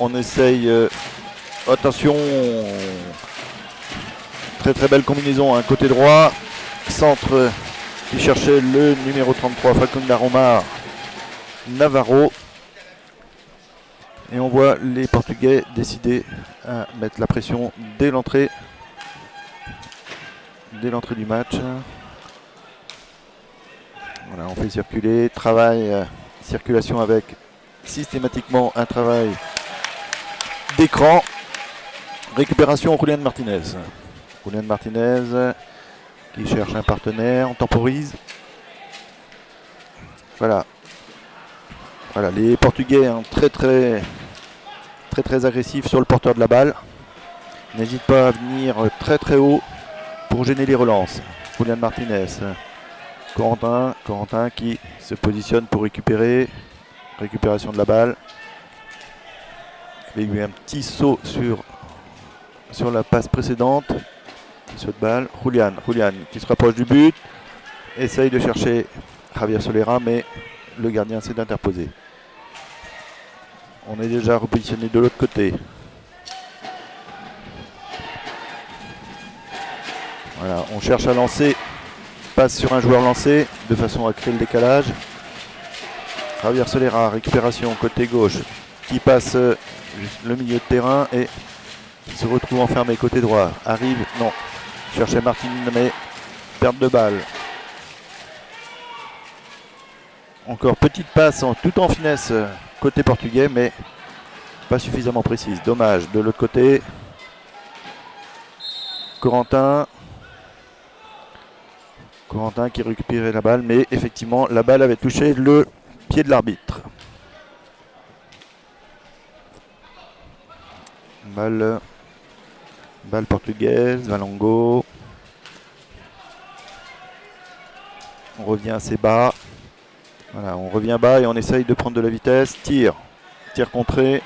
On essaye. Attention. Très très belle combinaison. Un côté droit. Centre qui cherchait le numéro 33, Facundo Romar Navarro. Et on voit les Portugais décider à mettre la pression dès l'entrée du match. Voilà, on fait circuler, travail, circulation avec systématiquement un travail d'écran. Récupération Julián Martínez. Julián Martínez qui cherche un partenaire, on temporise. Voilà. Voilà, les Portugais hein, très agressifs sur le porteur de la balle. N'hésite pas à venir très très haut pour gêner les relances. Julián Martínez. Corentin qui se positionne pour récupérer. Récupération de la balle. Il y a eu un petit saut sur la passe précédente. Saut de balle. Julián qui se rapproche du but. Essaye de chercher Javier Solera, mais le gardien s'est interposé. On est déjà repositionné de l'autre côté. Voilà, on cherche à lancer. Passe sur un joueur lancé de façon à créer le décalage. Javier Solera, récupération côté gauche qui passe le milieu de terrain et qui se retrouve enfermé côté droit. Arrive, non. Cherchait Martin, mais perte de balle. Encore petite passe tout en finesse côté portugais, mais pas suffisamment précise. Dommage. De l'autre côté, Corentin qui récupérait la balle, mais effectivement la balle avait touché le pied de l'arbitre. Balle portugaise, Valongo. On revient assez bas. Voilà, on revient bas et on essaye de prendre de la vitesse. Tir contré.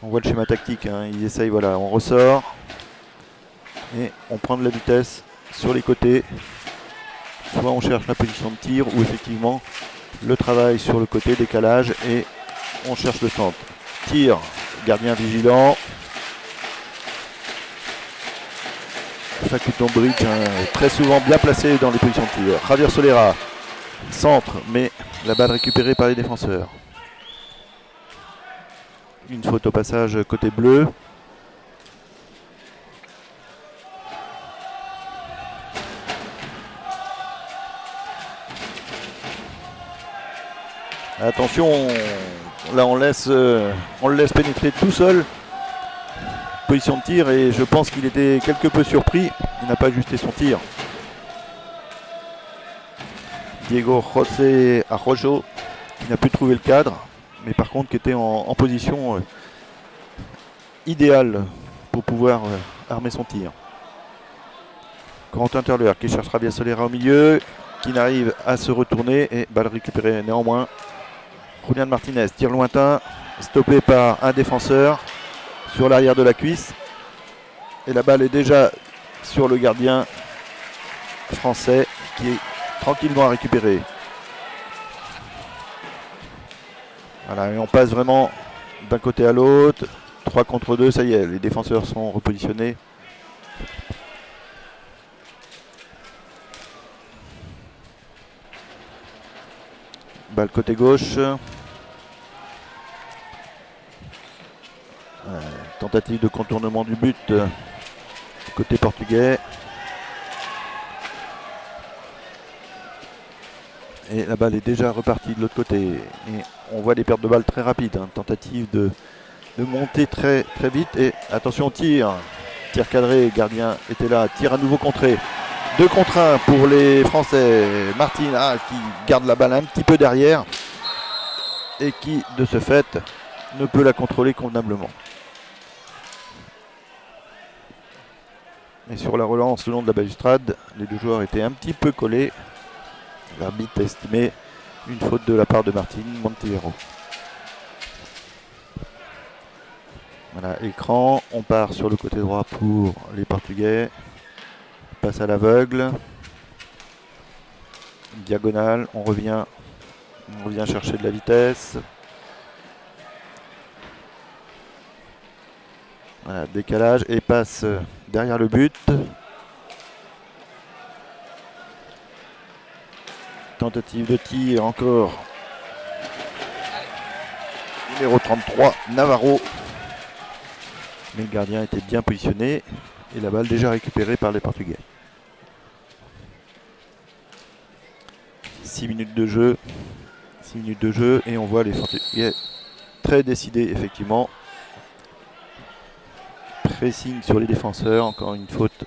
On voit le schéma tactique, hein. Ils essayent, voilà, on ressort. Et on prend de la vitesse sur les côtés. Soit on cherche la position de tir ou effectivement le travail sur le côté, décalage et on cherche le centre. Tir, gardien vigilant. Facundo Bridge, hein, très souvent bien placé dans les positions de tir. Javier Solera, centre, mais la balle récupérée par les défenseurs. Une faute au passage côté bleu. Attention, là on le laisse pénétrer tout seul. Position de tir et je pense qu'il était quelque peu surpris. Il n'a pas ajusté son tir. Diego José Arrojo qui n'a pu trouver le cadre, mais par contre qui était en position idéale pour pouvoir armer son tir. Corentin Turler qui cherche Javier Solera au milieu, qui n'arrive à se retourner et balle récupérée néanmoins. Julián Martínez, tir lointain, stoppé par un défenseur sur l'arrière de la cuisse. Et la balle est déjà sur le gardien français qui est tranquillement à récupérer. Voilà, et on passe vraiment d'un côté à l'autre. 3 contre 2, ça y est, les défenseurs sont repositionnés. Balle côté gauche. Tentative de contournement du but côté portugais. Et la balle est déjà repartie de l'autre côté. Et on voit des pertes de balles très rapides. Hein. Tentative de monter très vite. Et attention, tir cadré, gardien était là. Tir à nouveau contré. 2 contre 1 pour les Français. Martin qui garde la balle un petit peu derrière. Et qui, de ce fait, ne peut la contrôler convenablement. Et sur la relance le long de la balustrade, les deux joueurs étaient un petit peu collés. L'arbitre a estimé une faute de la part de Martin Monteiro. Voilà, écran, on part sur le côté droit pour les Portugais. Passe à l'aveugle. Diagonale, on revient On revient chercher de la vitesse. Voilà, décalage et passe derrière le but. Tentative de tir encore. Numéro 33, Navarro. Mais le gardien était bien positionné et la balle déjà récupérée par les Portugais. 6 minutes de jeu. 6 minutes de jeu et on voit les Portugais très décidés effectivement. Pressing sur les défenseurs, encore une faute.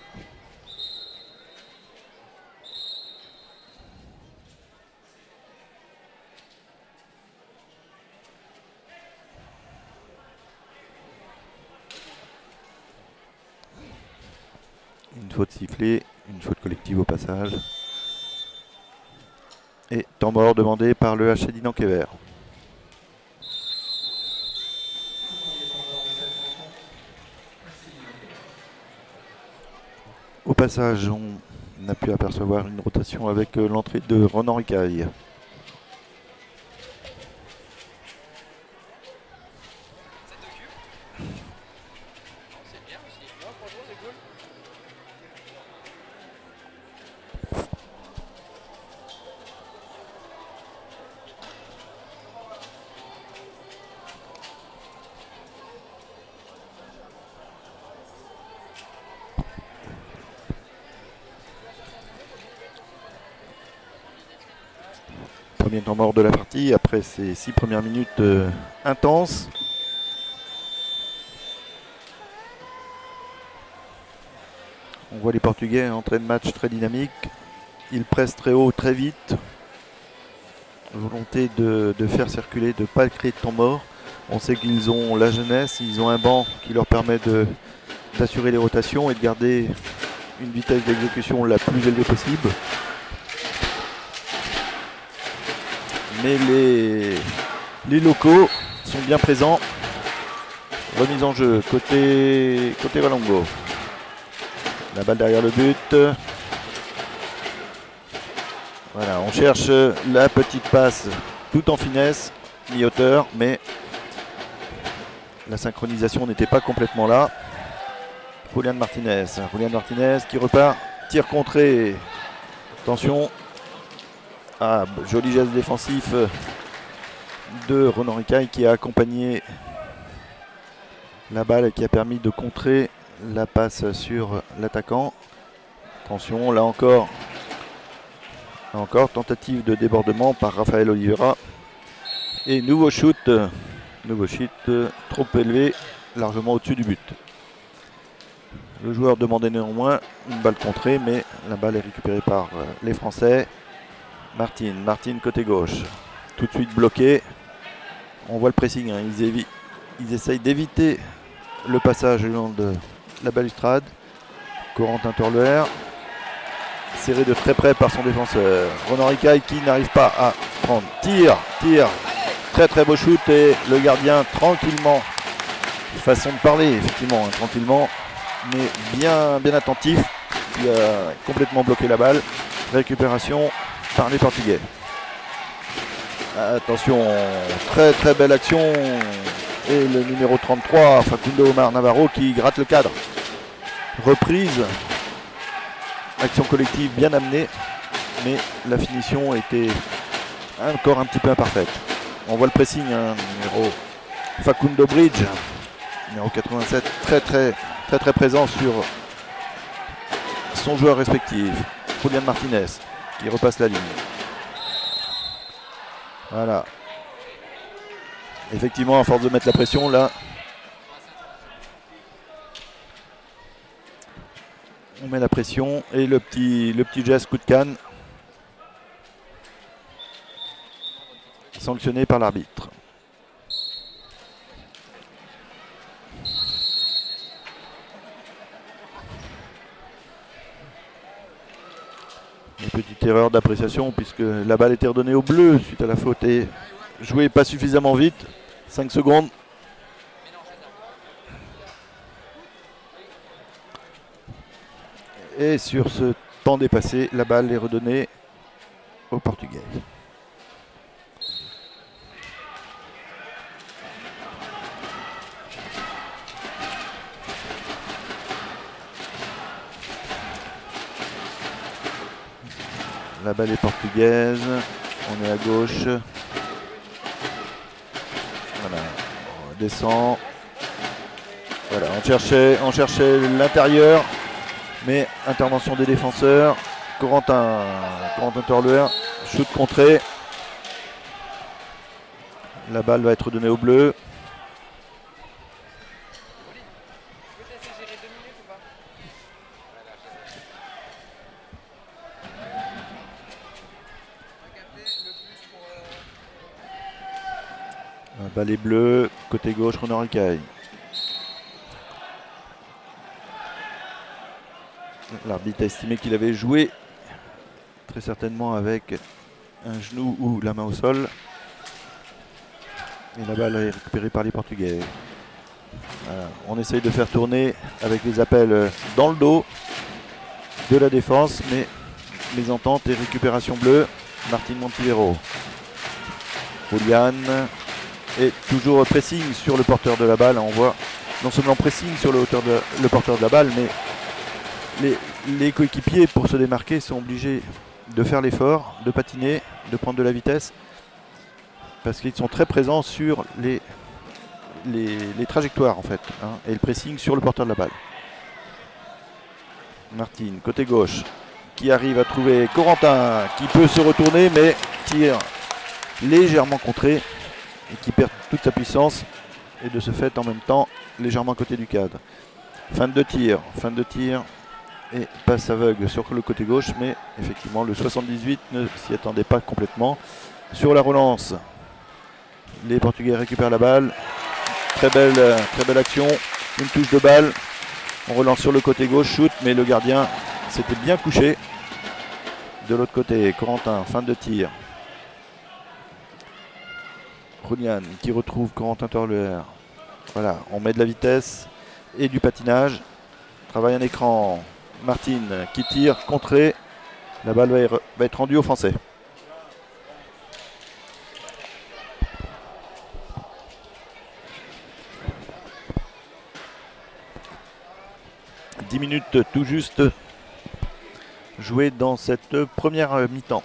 Une faute sifflée, une faute collective au passage. Et temps mort demandé par le HCD Nankéver. Au passage, on a pu apercevoir une rotation avec l'entrée de Ronan Ricaille. Premier temps mort de la partie après ces 6 premières minutes intenses. On voit les Portugais en train de match très dynamique. Ils pressent très haut, très vite. Volonté de faire circuler, de ne pas créer de temps mort. On sait qu'ils ont la jeunesse, ils ont un banc qui leur permet d'assurer les rotations et de garder une vitesse d'exécution la plus élevée possible. Mais les locaux sont bien présents. Remise en jeu côté Valongo. La balle derrière le but. Voilà, on cherche la petite passe tout en finesse, mi-hauteur, mais la synchronisation n'était pas complètement là. Julián Martinez qui repart, tir contré. Attention. Ah, joli geste défensif de Ronan Ricaille qui a accompagné la balle et qui a permis de contrer la passe sur l'attaquant. Attention, là encore, tentative de débordement par Rafael Oliveira. Et nouveau shoot trop élevé, largement au-dessus du but. Le joueur demandait néanmoins une balle contrée, mais la balle est récupérée par les Français. Martin côté gauche, tout de suite bloqué. On voit le pressing, hein. Ils essayent d'éviter le passage le long de la balustrade. Corentin Turler, serré de très près par son défenseur. Ronan Ricaille qui n'arrive pas à prendre. Tire, très très beau shoot et le gardien tranquillement. Façon de parler effectivement, hein, tranquillement, mais bien attentif. Il a complètement bloqué la balle. Récupération par les Portugais. Attention, très très belle action. Et le numéro 33, Facundo Omar Navarro qui gratte le cadre. Reprise. Action collective bien amenée. Mais la finition était encore un petit peu imparfaite. On voit le pressing, hein, numéro Facundo Bridge. Numéro 87, très présent sur son joueur respectif. Julián Martinez qui repasse la ligne. Voilà. Effectivement, à force de mettre la pression, là, on met la pression et le petit geste coup de canne sanctionné par l'arbitre. Une petite erreur d'appréciation puisque la balle était redonnée au bleu suite à la faute et jouée pas suffisamment vite. 5 secondes. Et sur ce temps dépassé, la balle est redonnée aux Portugais. La balle est portugaise. On est à gauche. Voilà. On descend. Voilà, on cherchait l'intérieur. Mais intervention des défenseurs. Corentin Torluer. Shoot contré. La balle va être donnée au bleu. La balle est bleue, côté gauche, Renan Ricaille. L'arbitre a estimé qu'il avait joué, très certainement avec un genou ou la main au sol. Et la balle est récupérée par les Portugais. Voilà. On essaye de faire tourner avec les appels dans le dos de la défense, mais les ententes et récupération bleue. Martin Montivero. Julian. Et toujours pressing sur le porteur de la balle. On voit non seulement pressing sur le porteur de la balle, mais les coéquipiers, pour se démarquer, sont obligés de faire l'effort, de patiner, de prendre de la vitesse, parce qu'ils sont très présents sur les trajectoires en fait, hein, et le pressing sur le porteur de la balle. Martine, côté gauche, qui arrive à trouver Corentin, qui peut se retourner, mais tire légèrement contré, et qui perd toute sa puissance, et de ce fait en même temps légèrement à côté du cadre. Fin de tir, et passe aveugle sur le côté gauche, mais effectivement le 78 ne s'y attendait pas complètement. Sur la relance, les Portugais récupèrent la balle. Très belle action, une touche de balle. On relance sur le côté gauche, shoot, mais le gardien s'était bien couché. De l'autre côté, Corentin, fin de tir. Runian qui retrouve Corentin Torluer. Voilà, on met de la vitesse et du patinage. Travaille un écran. Martine qui tire, contré. La balle va être rendue aux Français. « 10 minutes tout juste jouées dans cette première mi-temps.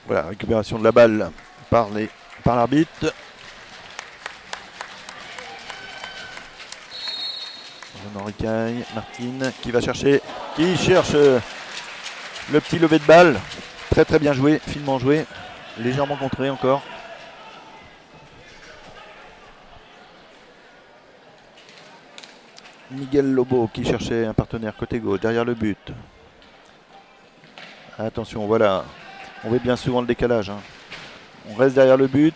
Voilà, récupération de la balle par l'arbitre. Renan Ricaille, Martine qui cherche le petit lever de balle. Très bien joué, finement joué, légèrement contré encore. Miguel Lobo qui cherchait un partenaire côté gauche, derrière le but. Attention, voilà. On voit bien souvent le décalage. Hein. On reste derrière le but.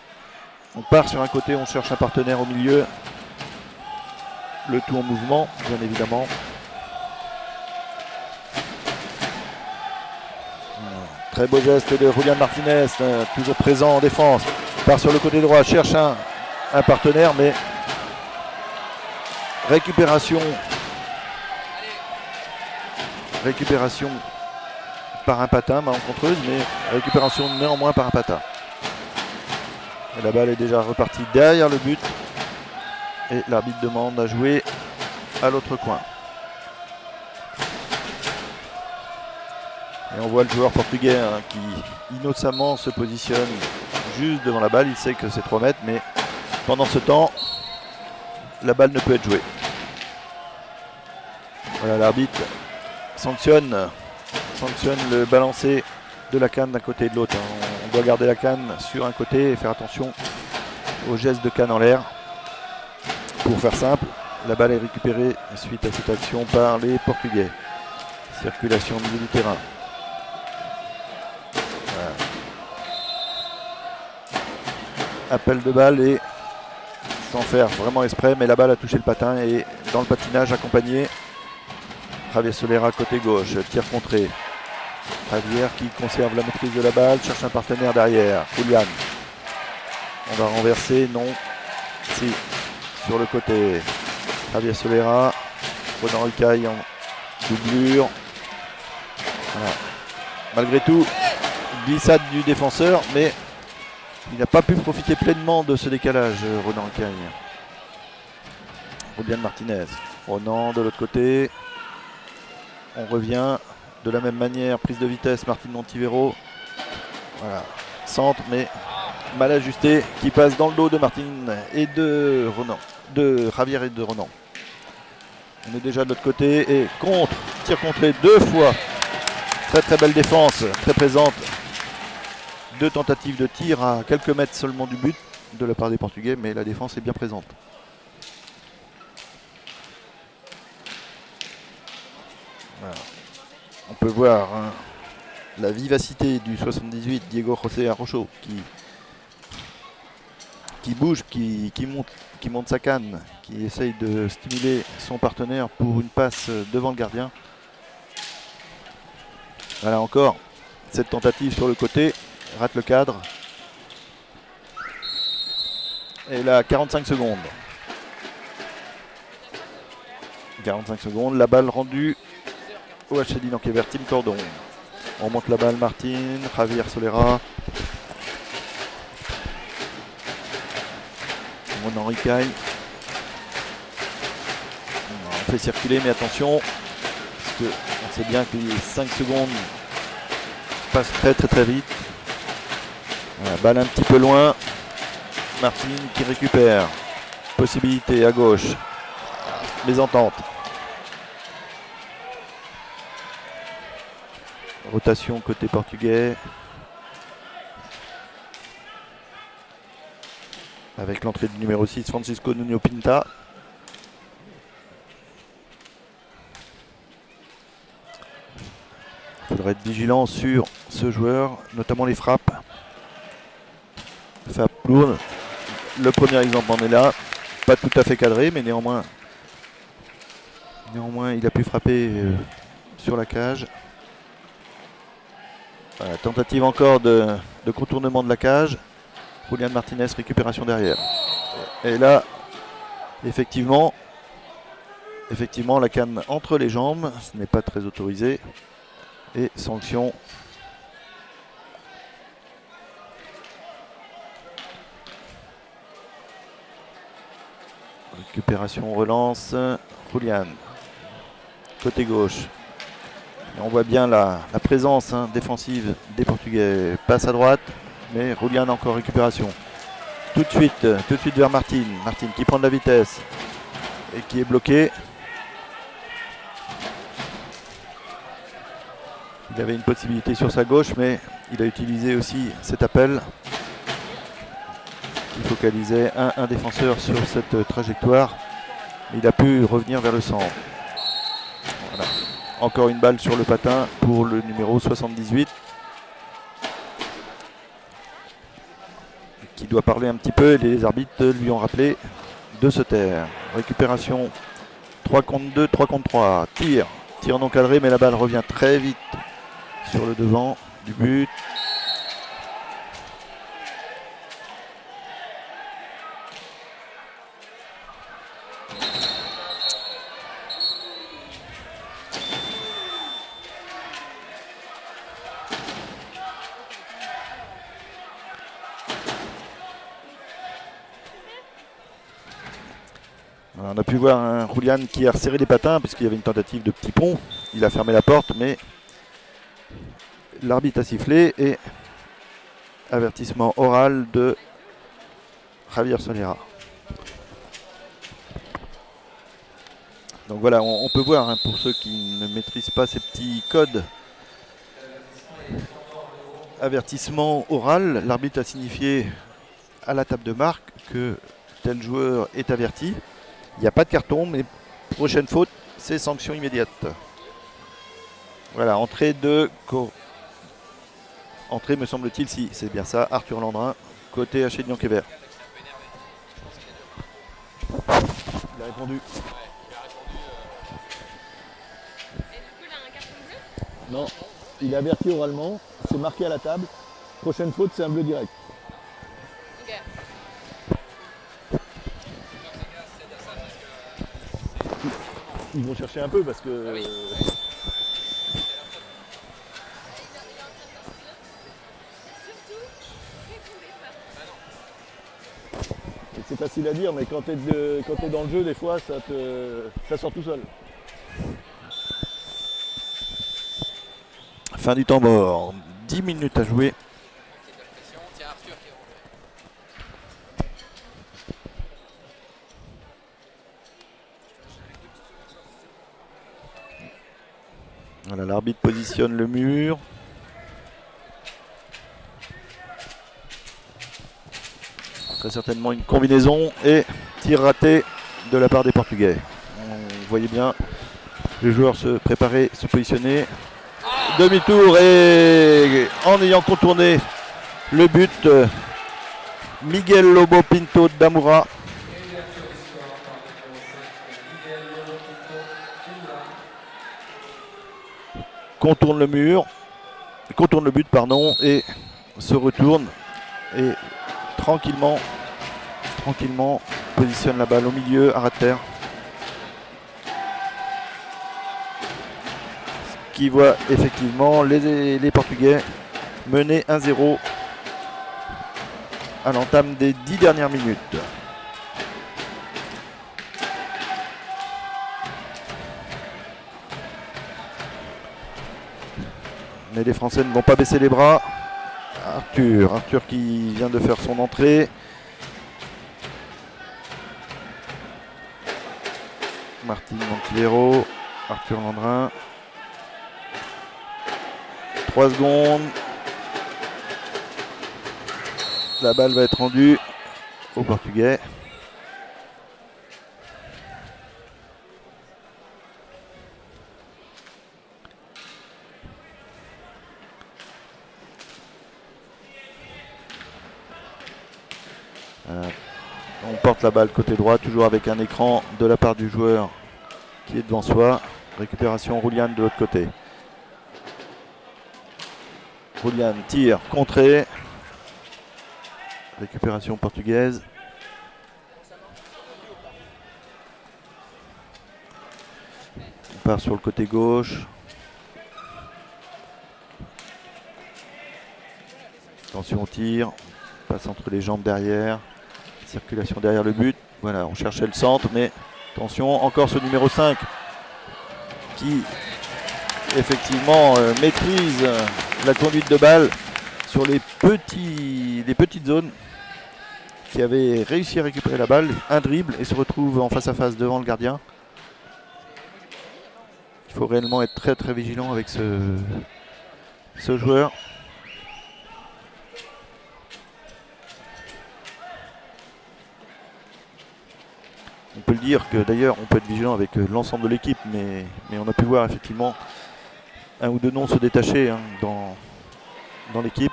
On part sur un côté, on cherche un partenaire au milieu. Le tout en mouvement, bien évidemment. Très beau geste de Julian Martinez, toujours présent en défense. Part sur le côté droit, cherche un partenaire, mais récupération par un patin, malencontreuse, mais récupération néanmoins par un patin. Et la balle est déjà repartie derrière le but. Et l'arbitre demande à jouer à l'autre coin. Et on voit le joueur portugais qui innocemment se positionne juste devant la balle. Il sait que c'est 3 mètres, mais pendant ce temps, la balle ne peut être jouée. Voilà, l'arbitre sanctionne le balancé de la canne d'un côté et de l'autre. On doit garder la canne sur un côté et faire attention au geste de canne en l'air. Pour faire simple, la balle est récupérée suite à cette action par les Portugais. Circulation au milieu du terrain. Voilà. Appel de balle et sans faire vraiment exprès, mais la balle a touché le patin et dans le patinage accompagné. Javier Solera côté gauche, tir contré. Javier qui conserve la maîtrise de la balle, cherche un partenaire derrière. Julian. On va renverser, non. Si. Sur le côté, Javier Solera, Renan Ricaille en doublure. Voilà. Malgré tout, glissade du défenseur, mais il n'a pas pu profiter pleinement de ce décalage, Ronan Ricaille. Julian Martinez. Ronan de l'autre côté. On revient de la même manière. Prise de vitesse, Martin Montivero. Voilà. Centre, mais mal ajusté, qui passe dans le dos de Martin et de Ronan. De Javier et de Ronan. On est déjà de l'autre côté et contre. Tir contré 2 fois. Très très belle défense, très présente. 2 tentatives de tir à quelques mètres seulement du but de la part des Portugais, mais la défense est bien présente. Voilà. On peut voir hein, la vivacité du 78 Diego José Arrocho qui bouge, qui monte sa canne, qui essaye de stimuler son partenaire pour une passe devant le gardien. Voilà encore cette tentative sur le côté, rate le cadre. Et là, 45 secondes. 45 secondes, la balle rendue au HC Dinenkever, Team Cordon. On monte la balle, Martin, Javier Solera. Ronan Ricaille. On fait circuler, mais attention, parce que on sait bien que les 5 secondes passent très très très vite. Voilà, balle un petit peu loin. Martin qui récupère. Possibilité à gauche. Mésentente. Rotation côté portugais. Avec l'entrée du numéro 6, Francisco Nuno Pinta. Il faudrait être vigilant sur ce joueur, notamment les frappes. Fab Plourne, le premier exemple en est là. Pas tout à fait cadré, mais néanmoins il a pu frapper sur la cage. Voilà, tentative encore de contournement de la cage. Julian Martinez, récupération derrière. Et là, effectivement, la canne entre les jambes, ce n'est pas très autorisé. Et sanction. Récupération, relance. Julian, côté gauche. Et on voit bien la présence défensive des Portugais. Passe à droite, mais Julian encore récupération. Tout de suite vers Martin. Martin qui prend de la vitesse et qui est bloqué. Il avait une possibilité sur sa gauche, mais il a utilisé aussi cet appel qui focalisait un défenseur sur cette trajectoire. Il a pu revenir vers le centre. Voilà. Encore une balle sur le patin pour le numéro 78. Qui doit parler un petit peu, et les arbitres lui ont rappelé de se taire. Récupération 3 contre 2, 3 contre 3. Tir non cadré, mais la balle revient très vite sur le devant du but. On a pu voir un Julian qui a resserré les patins parce qu'il y avait une tentative de petit pont. Il a fermé la porte, mais l'arbitre a sifflé et avertissement oral de Javier Solera. Donc voilà, on peut voir pour ceux qui ne maîtrisent pas ces petits codes. Avertissement oral, l'arbitre a signifié à la table de marque que tel joueur est averti. Il n'y a pas de carton, mais prochaine faute, c'est sanction immédiate. Voilà, entrée me semble-t-il, si c'est bien ça, Arthur Landrin, côté HC Dinenkever. Il a répondu. Et du coup, il a un carton bleu ? Non, il est averti oralement, c'est marqué à la table. Prochaine faute, c'est un bleu direct. Ok. Ils vont chercher un peu parce que... Oui. c'est facile à dire, mais quand tu es dans le jeu, des fois, ça sort tout seul. Fin du temps mort. 10 minutes à jouer. Voilà, l'arbitre positionne le mur. Très certainement une combinaison et tir raté de la part des Portugais. On voyait bien les joueurs se préparer, se positionner. Demi-tour et en ayant contourné le but, Miguel Lobo Pinto d'Amoura. Contourne le mur, contourne le but pardon et se retourne et tranquillement positionne la balle au milieu à ras de terre. Qui voit effectivement les Portugais mener 1-0 à l'entame des 10 dernières minutes. Mais les Français ne vont pas baisser les bras. Arthur qui vient de faire son entrée. Martin Montivero, Arthur Landrin. 3 secondes. La balle va être rendue aux Portugais. On porte la balle côté droit, toujours avec un écran de la part du joueur qui est devant soi. Récupération Roulian de l'autre côté. Roulian tire, contré. Récupération portugaise. On part sur le côté gauche. Attention au tir. Passe entre les jambes derrière. Circulation derrière le but. Voilà, on cherchait le centre, mais attention, encore ce numéro 5 qui effectivement maîtrise la conduite de balle sur les petites zones, qui avait réussi à récupérer la balle, un dribble et se retrouve en face à face devant le gardien. Il faut réellement être très très vigilant avec ce joueur. On peut le dire que d'ailleurs on peut être vigilant avec l'ensemble de l'équipe, mais on a pu voir effectivement un ou deux noms se détacher dans l'équipe.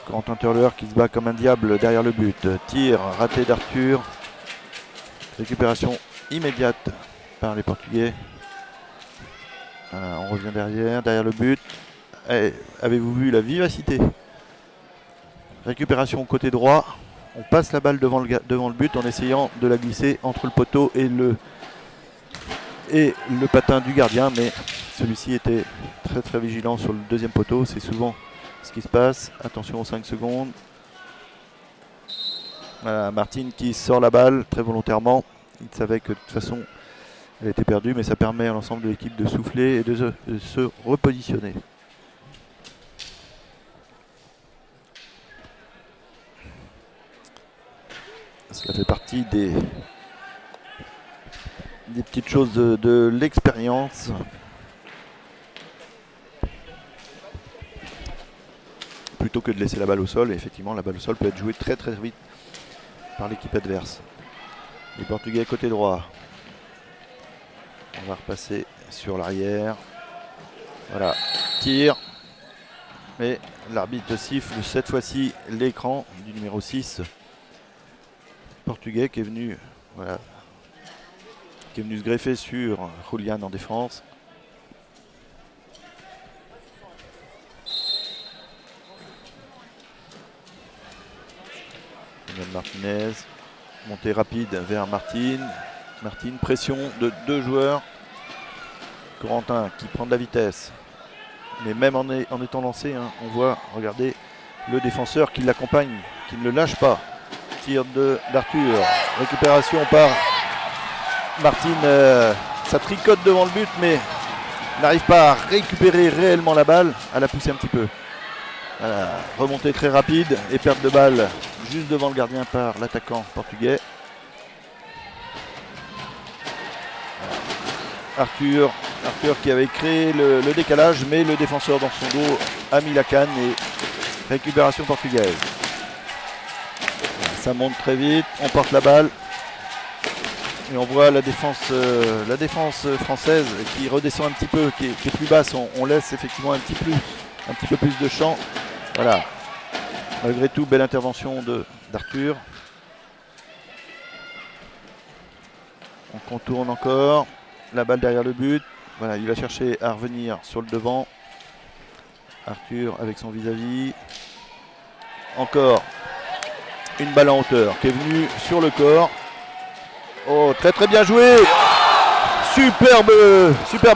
Quentin Turler qui se bat comme un diable derrière le but. Tir raté d'Arthur. Récupération immédiate par les Portugais. Voilà, on revient derrière le but. Avez-vous vu la vivacité? Récupération côté droit. On passe la balle devant le but en essayant de la glisser entre le poteau et le patin du gardien, mais celui-ci était très très vigilant sur le deuxième poteau. C'est souvent ce qui se passe. Attention aux 5 secondes. Voilà, Martin qui sort la balle très volontairement. Il savait que de toute façon elle était perdue, mais ça permet à l'ensemble de l'équipe de souffler et de se repositionner. Cela fait partie des petites choses de l'expérience. Plutôt que de laisser la balle au sol, et effectivement la balle au sol peut être jouée très très vite par l'équipe adverse. Les Portugais côté droit. On va repasser sur l'arrière. Voilà, tir. Mais l'arbitre siffle cette fois-ci l'écran du numéro 6. Portugais qui est venu, voilà, qui est venu se greffer sur Julian en défense. Martinez, montée rapide vers Martin. Martin, pression de 2 joueurs. Corentin qui prend de la vitesse. Mais même en étant lancé, hein, on voit, regardez, le défenseur qui l'accompagne, qui ne le lâche pas. Tir d'Arthur, récupération par Martine, ça tricote devant le but mais n'arrive pas à récupérer réellement la balle, à la pousser un petit peu. Voilà, remontée très rapide et perte de balle juste devant le gardien par l'attaquant portugais. Arthur qui avait créé le décalage, mais le défenseur dans son dos a mis la canne et récupération portugaise. Ça monte très vite, on porte la balle et on voit la défense française qui redescend un petit peu, qui est plus basse. On laisse effectivement un petit peu plus de champ. Voilà. Malgré tout, belle intervention d'Arthur. On contourne encore. La balle derrière le but. Voilà, il va chercher à revenir sur le devant. Arthur avec son vis-à-vis. Encore une balle en hauteur qui est venue sur le corps. Oh, très très bien joué. Superbe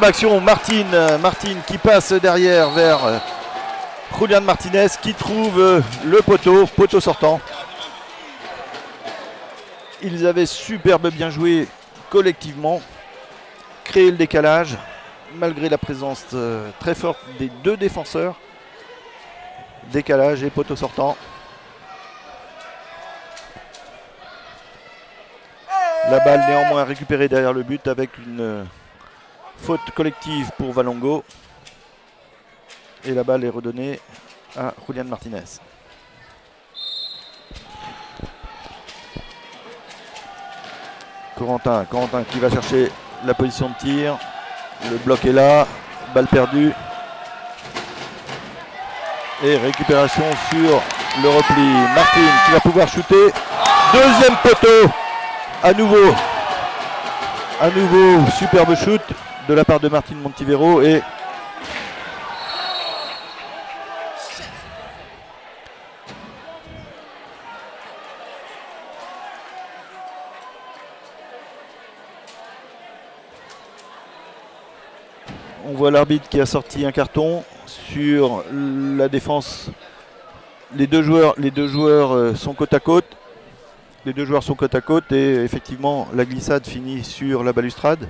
action. Martine qui passe derrière vers Julián Martínez qui trouve le poteau sortant. Ils avaient superbe bien joué collectivement. Créer le décalage malgré la présence très forte des deux défenseurs. Décalage et poteau sortant. La balle néanmoins récupérée derrière le but avec une faute collective pour Valongo. Et la balle est redonnée à Julián Martínez. Corentin qui va chercher la position de tir. Le bloc est là. Balle perdue. Et récupération sur le repli. Martine qui va pouvoir shooter. Deuxième poteau. À nouveau, superbe shoot de la part de Martine Montivero et on voit l'arbitre qui a sorti un carton sur la défense. Les deux joueurs sont côte à côte. Les deux joueurs sont côte à côte et effectivement la glissade finit sur la balustrade.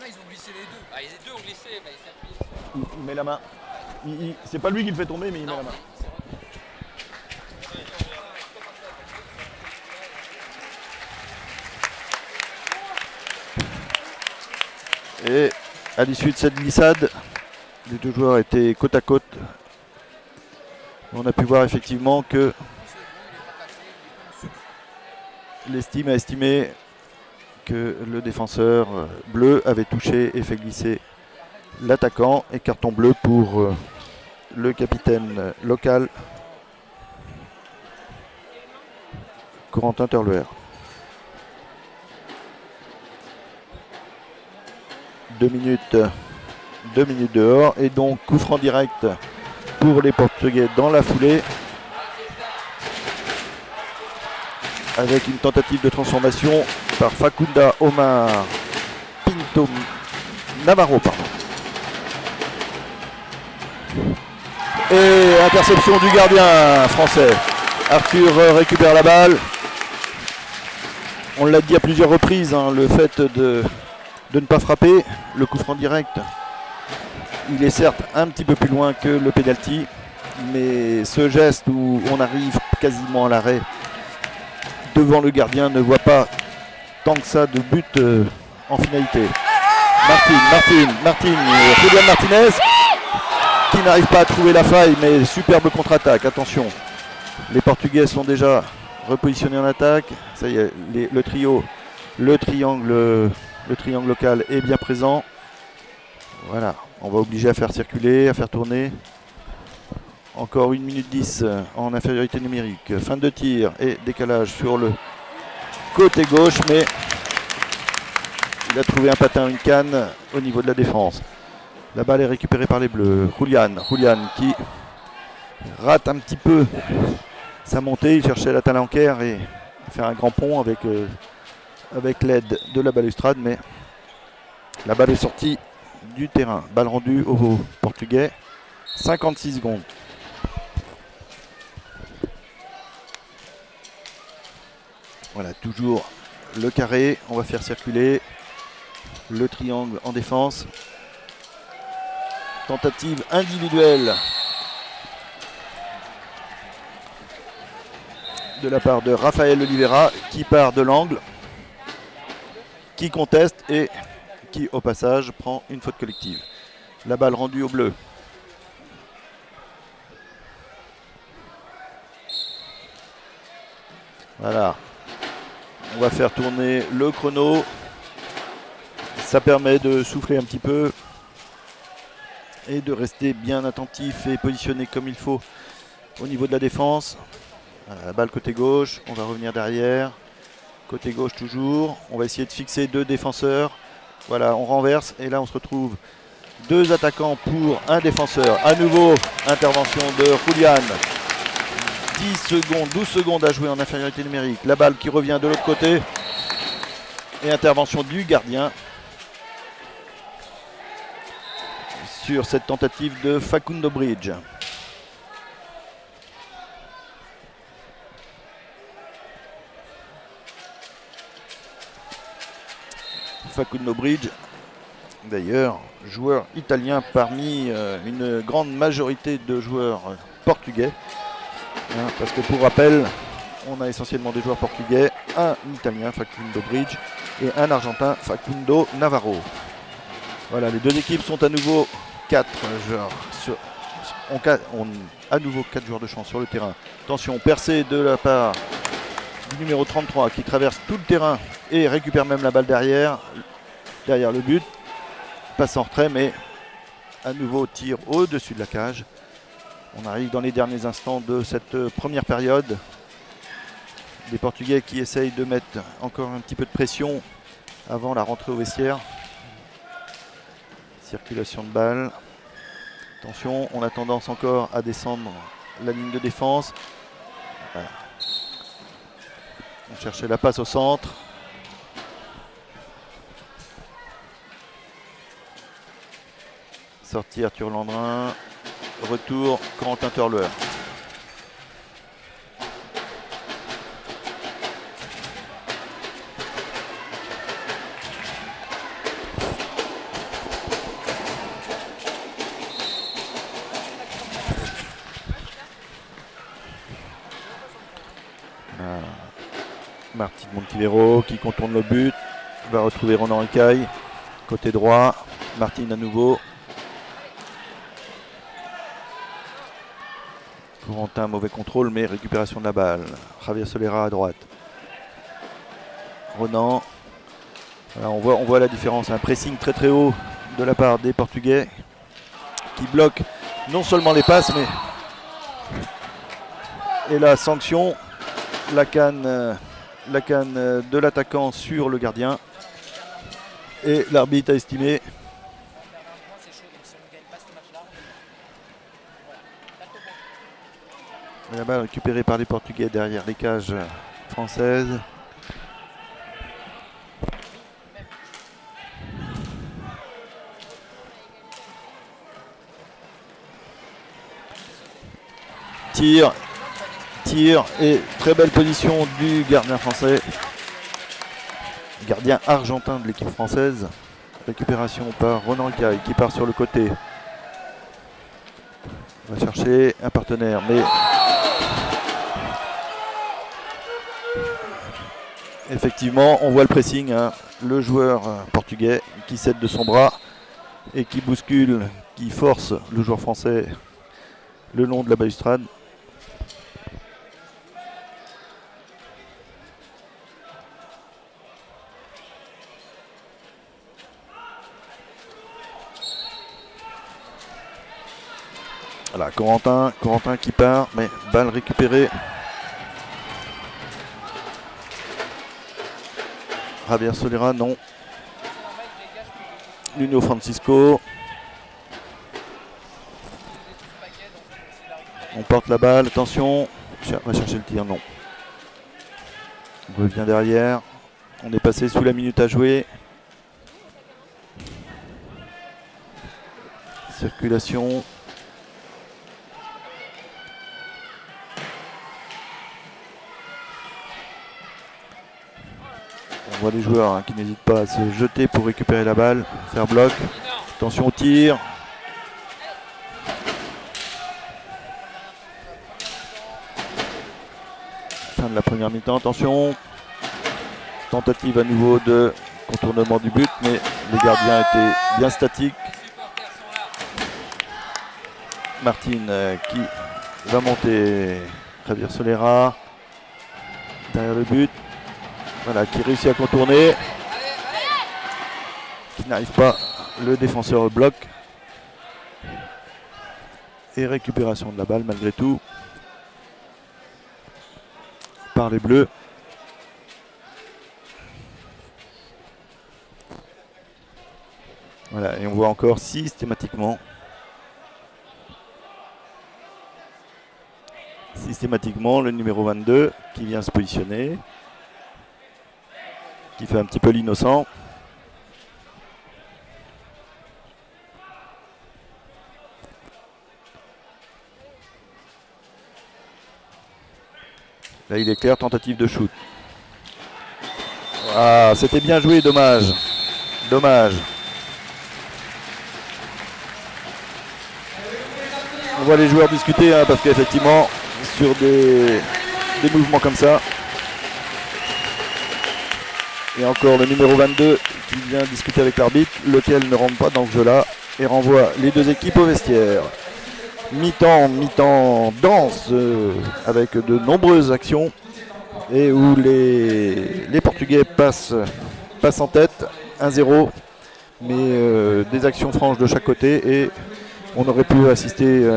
Ils ont glissé les deux. Ah, les deux ont glissé, bah, il met la main. C'est pas lui qui le fait tomber, mais il met la main. Et à l'issue de cette glissade, les deux joueurs étaient côte à côte. On a pu voir effectivement que l'estime a estimé que le défenseur bleu avait touché et fait glisser l'attaquant. Et carton bleu pour le capitaine local, Corentin Terlouer. 2 minutes dehors et donc coup franc direct pour les Portugais dans la foulée avec une tentative de transformation par Facunda Omar Pinto Navarro. Et interception du gardien français. Arthur récupère la balle. On l'a dit à plusieurs reprises, hein, le fait de ne pas frapper, le coup franc direct, il est certes un petit peu plus loin que le penalty, mais ce geste où on arrive quasiment à l'arrêt devant le gardien ne voit pas tant que ça de but en finalité. Martine, Julián Martínez qui n'arrive pas à trouver la faille, mais superbe contre-attaque. Attention, les Portugais sont déjà repositionnés en attaque. Ça y est, le triangle local est bien présent. Voilà, on va obliger à faire circuler, à faire tourner. Encore 1 minute 10 en infériorité numérique. Fin de tir et décalage sur le côté gauche, mais Il a trouvé un patin, une canne au niveau de la défense. La balle est récupérée par les Bleus. Julian qui rate un petit peu sa montée. Il cherchait la talanquère et faire un grand pont avec l'aide de la balustrade, mais la balle est sortie du terrain. Balle rendue aux Portugais. 56 secondes. Voilà, toujours le carré. On va faire circuler le triangle en défense. Tentative individuelle de la part de Raphaël Oliveira qui part de l'angle, qui conteste et qui au passage prend une faute collective. La balle rendue au bleu. Voilà. On va faire tourner le chrono. Ça permet de souffler un petit peu et de rester bien attentif et positionné comme il faut au niveau de la défense. La balle côté gauche, on va revenir derrière. Côté gauche toujours. On va essayer de fixer deux défenseurs. Voilà, on renverse et là on se retrouve deux attaquants pour un défenseur. À nouveau, intervention de Julian. 10 secondes, 12 secondes à jouer en infériorité numérique. La balle qui revient de l'autre côté. Et intervention du gardien sur cette tentative de Facundo Bridge. Facundo Bridge, d'ailleurs, joueur italien parmi une grande majorité de joueurs portugais. Parce que pour rappel, on a essentiellement des joueurs portugais, un italien, Facundo Bridge, et un argentin, Facundo Navarro. Voilà, les deux équipes sont à nouveau 4 joueurs. À nouveau 4 joueurs de champ sur le terrain. Attention, percée de la part du numéro 33 qui traverse tout le terrain et récupère même la balle derrière le but. Passe en retrait, mais à nouveau tir au-dessus de la cage. On arrive dans les derniers instants de cette première période. Les Portugais qui essayent de mettre encore un petit peu de pression avant la rentrée au vestiaire. Circulation de balle. Attention, on a tendance encore à descendre la ligne de défense. Voilà. On cherchait la passe au centre. Sortie Arthur Landrin. Retour Corentin Turleur. Martin Montivero qui contourne le but. Va retrouver Ronan Ricaille. Côté droit. Martin à nouveau. Corentin, mauvais contrôle, mais récupération de la balle. Javier Solera à droite. Ronan. Voilà, on voit la différence. Un pressing très très haut de la part des Portugais qui bloquent non seulement les passes, mais et la sanction, la canne de l'attaquant sur le gardien. Et l'arbitre a estimé la balle récupérée par les Portugais derrière les cages françaises. Tir et très belle position du gardien français. Gardien argentin de l'équipe française. Récupération par Ronan Ricaille qui part sur le côté. On va chercher un partenaire, mais effectivement, on voit le pressing, hein, le joueur portugais qui cède de son bras et qui bouscule, qui force le joueur français le long de la balustrade. Voilà, Corentin qui part, mais balle récupérée. Javier Solera, non. Nuno Francisco. On porte la balle, attention. On va chercher le tir, non. On revient derrière. On est passé sous la minute à jouer. Circulation. On voit les joueurs qui n'hésitent pas à se jeter pour récupérer la balle, faire bloc. Attention au tir. Fin de la première mi-temps, attention. Tentative à nouveau de contournement du but, mais les gardiens étaient bien statiques. Martine qui va monter, Javier Solera derrière le but. Voilà, qui réussit à contourner. Qui n'arrive pas, le défenseur bloque. Et récupération de la balle malgré tout par les Bleus. Voilà, et on voit encore systématiquement le numéro 22 qui vient se positionner, qui fait un petit peu l'innocent. Là il est clair, tentative de shoot. Ah, c'était bien joué, dommage. Dommage. On voit les joueurs discuter parce qu'effectivement, sur des mouvements comme ça, et encore le numéro 22 qui vient discuter avec l'arbitre, lequel ne rentre pas dans ce jeu-là et renvoie les deux équipes au vestiaire. Mi-temps danse avec de nombreuses actions et où les Portugais passent en tête 1-0, mais des actions franches de chaque côté et on aurait pu assister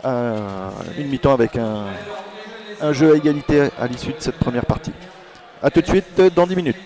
à une mi-temps avec un jeu à égalité à l'issue de cette première partie. A tout de suite dans 10 minutes.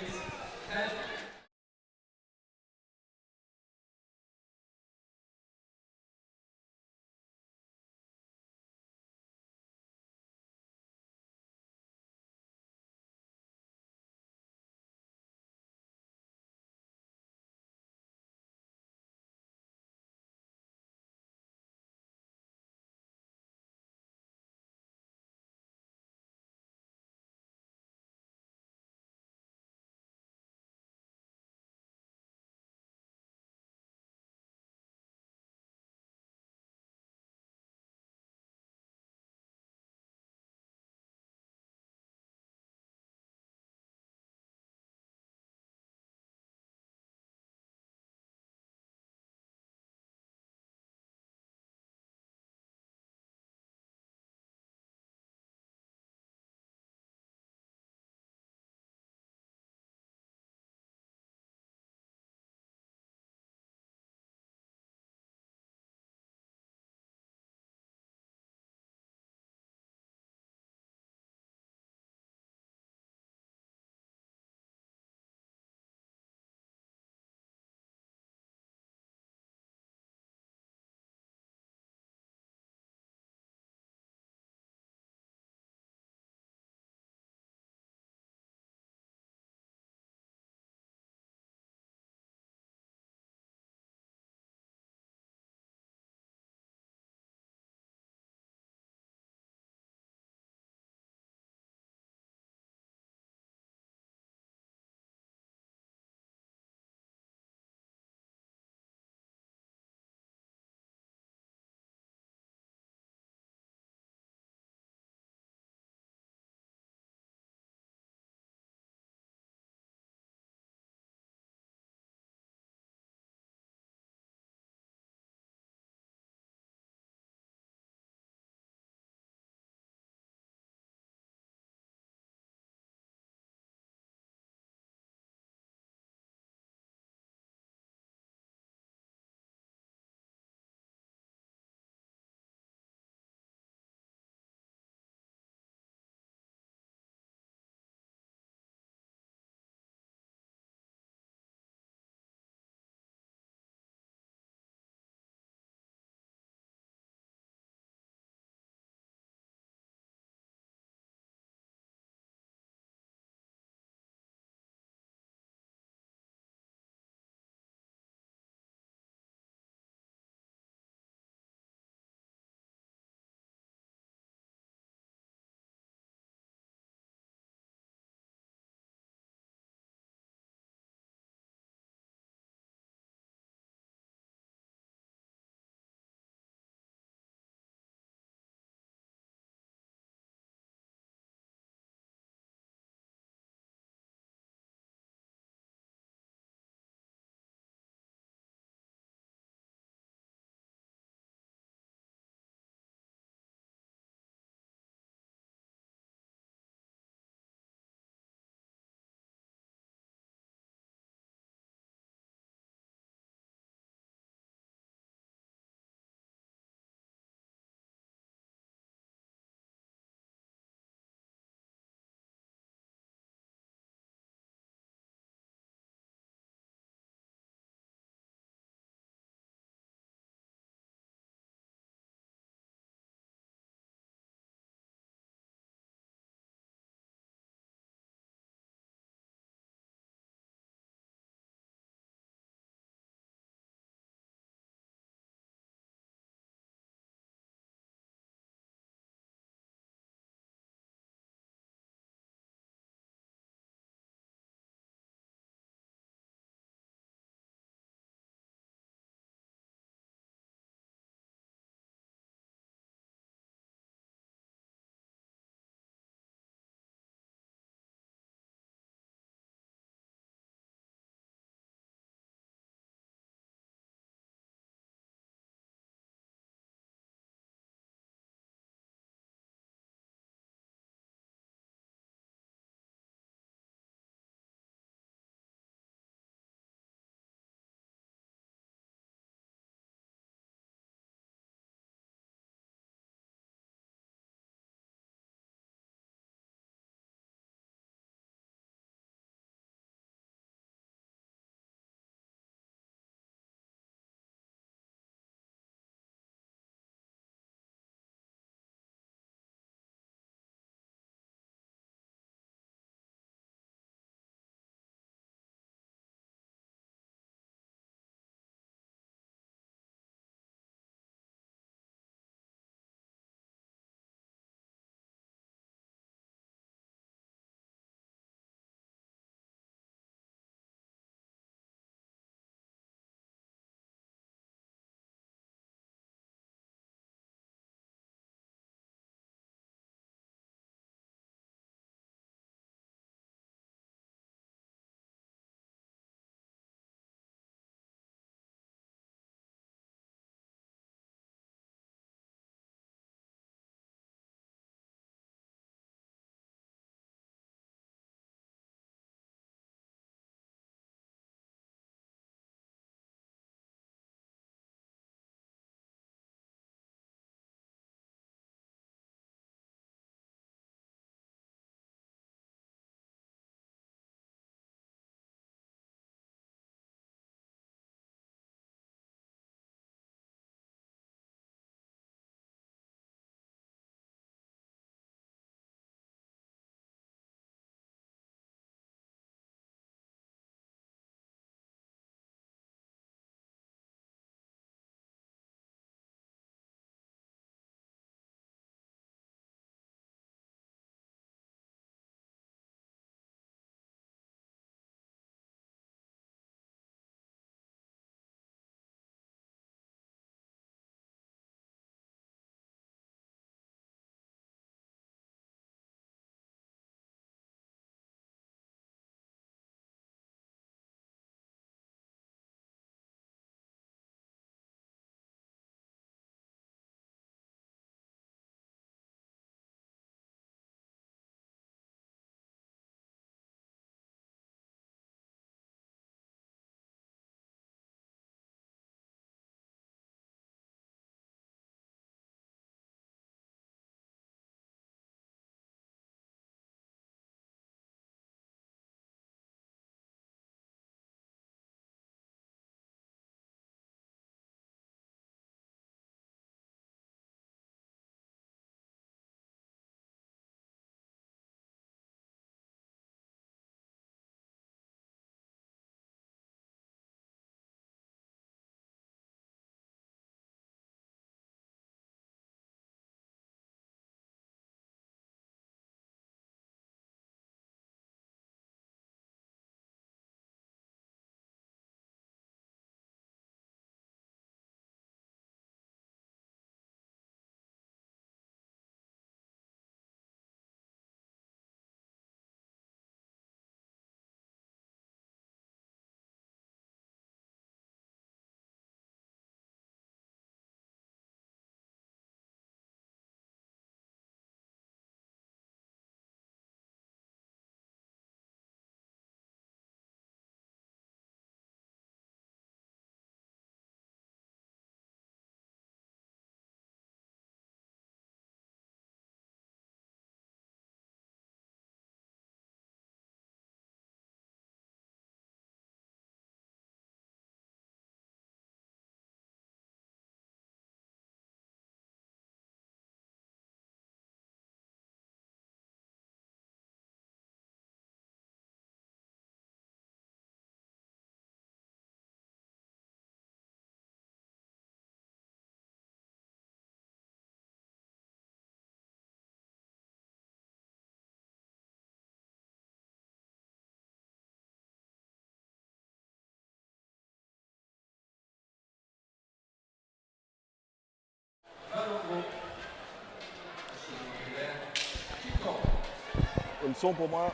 son pour moi.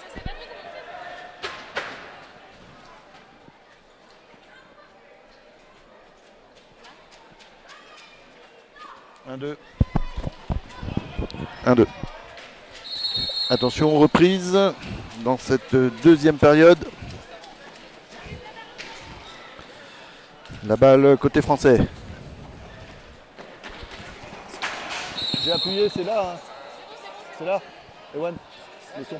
Je sais pas trop comment 1-2. 1-2. Attention, reprise dans cette deuxième période. La balle côté français. J'ai appuyé, c'est là. Hein. C'est là. Ewan, le son.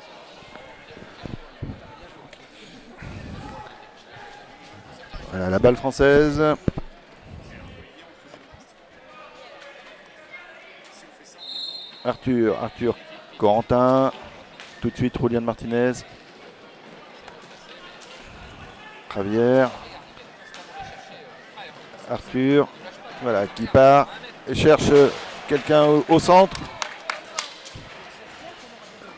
Voilà la balle française. Arthur, Corentin. Tout de suite, Julian Martinez. Javier. Arthur. Voilà, qui part et cherche quelqu'un au centre.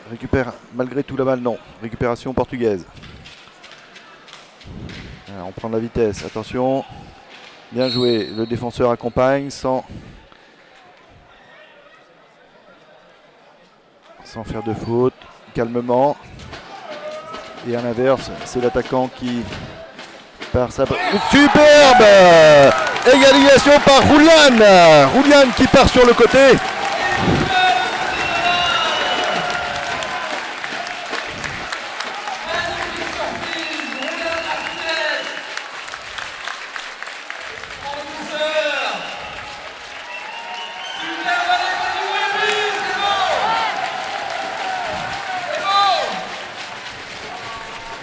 Récupère malgré tout la balle, non. Récupération portugaise. Voilà, on prend de la vitesse, attention. Bien joué, le défenseur accompagne sans faire de faute, calmement. Et à l'inverse, c'est l'attaquant qui part sa... Superbe égalisation par Julian. Julian qui part sur le côté.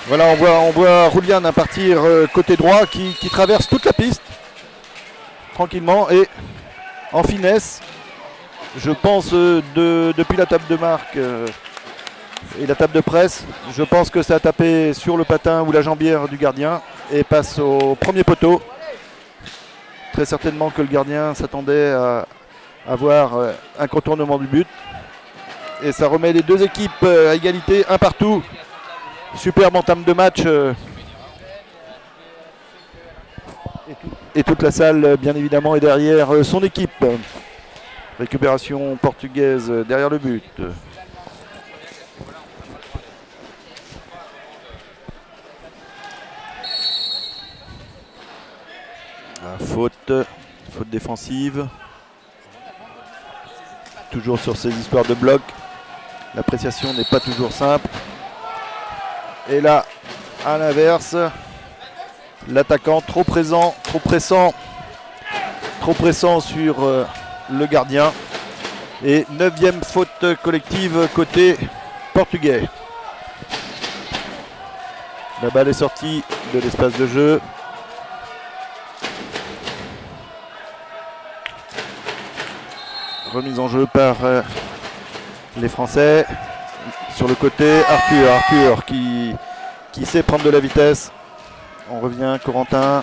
Voilà, on voit Julian à partir côté droit qui traverse toute la piste tranquillement et en finesse. Je pense depuis la table de marque et la table de presse, je pense que ça a tapé sur le patin ou la jambière du gardien et passe au premier poteau. Très certainement que le gardien s'attendait à avoir un contournement du but. Et ça remet les deux équipes à égalité, un partout. Superbe entame de match. Et toute la salle, bien évidemment, est derrière son équipe. Récupération portugaise derrière le but. Faute défensive. Toujours sur ces histoires de bloc. L'appréciation n'est pas toujours simple. Et là, à l'inverse, l'attaquant trop présent, trop pressant sur le gardien. Et 9e faute collective côté portugais. La balle est sortie de l'espace de jeu. Remise en jeu par les Français. Sur le côté, Arthur qui sait prendre de la vitesse. On revient, Corentin.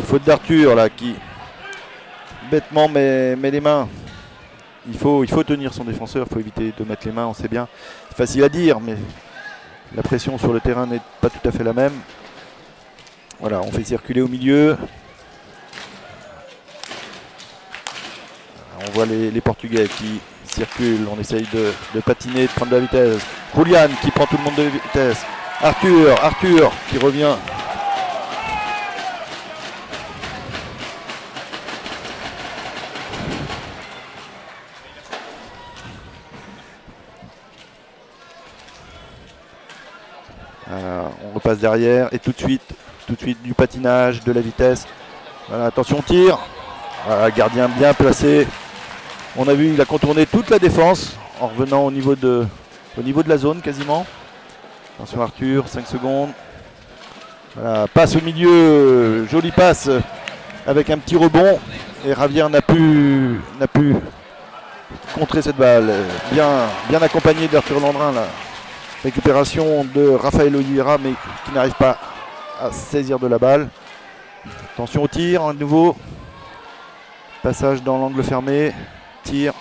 Faute d'Arthur là qui bêtement met les mains. Il faut tenir son défenseur, il faut éviter de mettre les mains, on sait bien. C'est facile à dire, mais la pression sur le terrain n'est pas tout à fait la même. Voilà, on fait circuler au milieu. On voit les Portugais qui circulent, on essaye de patiner, de prendre de la vitesse. Julian qui prend tout le monde de vitesse. Arthur qui revient. On repasse derrière et tout de suite du patinage, de la vitesse. Voilà, attention, tir. Voilà, gardien bien placé. On a vu, il a contourné toute la défense en revenant au niveau de la zone quasiment. Attention Arthur, 5 secondes. Voilà, passe au milieu, jolie passe avec un petit rebond. Et Javier n'a pu contrer cette balle. Bien accompagné d'Arthur Landrin là. Récupération de Rafael Oliveira mais qui n'arrive pas à saisir de la balle. Attention au tir, à nouveau. Passage dans l'angle fermé. Tir.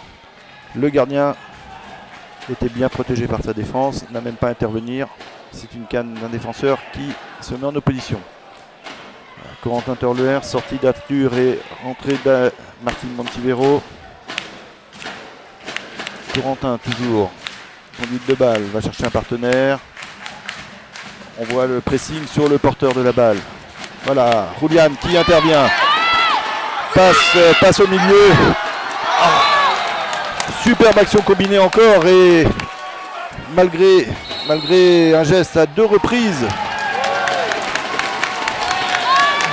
Le gardien était bien protégé par sa défense, n'a même pas à intervenir. C'est une canne d'un défenseur qui se met en opposition. Corentin Turler, sortie d'Arthur et rentrée de Martin Montivero. Corentin toujours. Conduite de balle, va chercher un partenaire. On voit le pressing sur le porteur de la balle. Voilà, Julian qui intervient. Passe au milieu. Ah. Superbe action combinée encore et malgré un geste à 2 reprises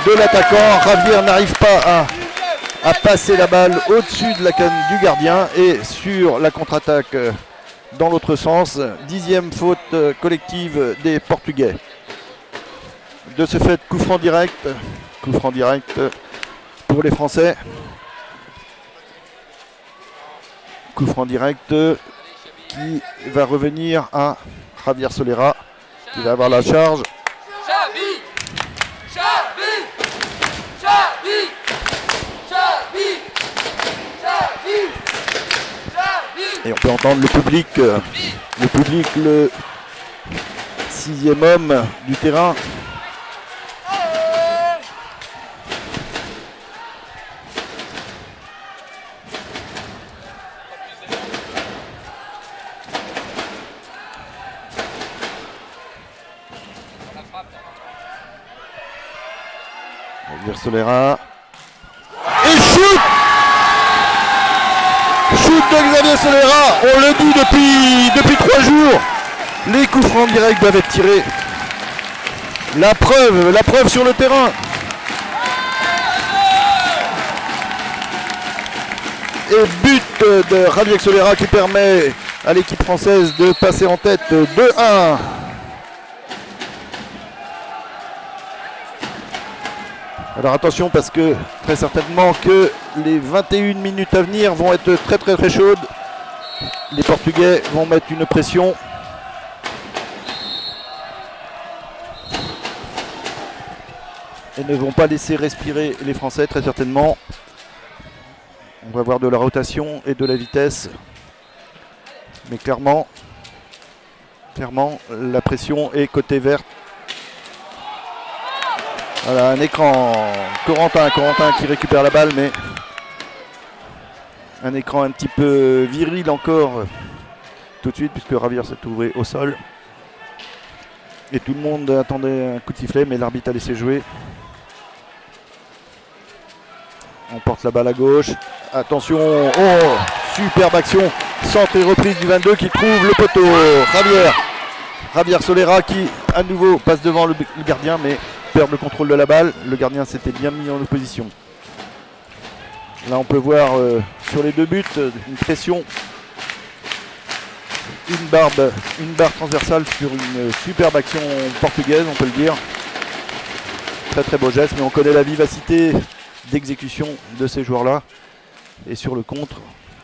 de l'attaquant, Javier n'arrive pas à passer la balle au-dessus de la canne du gardien et sur la contre-attaque dans l'autre sens, 10e faute collective des Portugais. De ce fait, coup franc direct pour les Français. Coup franc direct qui va revenir à Javier Solera qui va avoir la charge. Xavi, Xavi, Xavi, Xavi, Xavi, Xavi. Et on peut entendre le public, le 6e homme du terrain. Javier Solera. Et shoot! Shoot de Xavier Solera, on le dit depuis 3 jours. Les coups francs directs doivent être tirés. La preuve sur le terrain. Et but de Javier Solera qui permet à l'équipe française de passer en tête 2-1. Alors attention parce que très certainement que les 21 minutes à venir vont être très chaudes. Les Portugais vont mettre une pression. Et ne vont pas laisser respirer les Français très certainement. On va voir de la rotation et de la vitesse. Mais clairement, la pression est côté vert. Voilà, un écran, Corentin qui récupère la balle, mais un écran un petit peu viril encore tout de suite, puisque Javier s'est trouvé au sol. Et tout le monde attendait un coup de sifflet, mais l'arbitre a laissé jouer. On porte la balle à gauche. Attention, oh, superbe action. Centre et reprise du 22 qui trouve le poteau. Javier Solera qui à nouveau passe devant le gardien, mais perd le contrôle de la balle. Le gardien s'était bien mis en opposition. Là on peut voir sur les 2 buts une pression, une barre transversale sur une superbe action portugaise, on peut le dire. Très beau geste, mais on connaît la vivacité d'exécution de ces joueurs-là. Et sur le contre,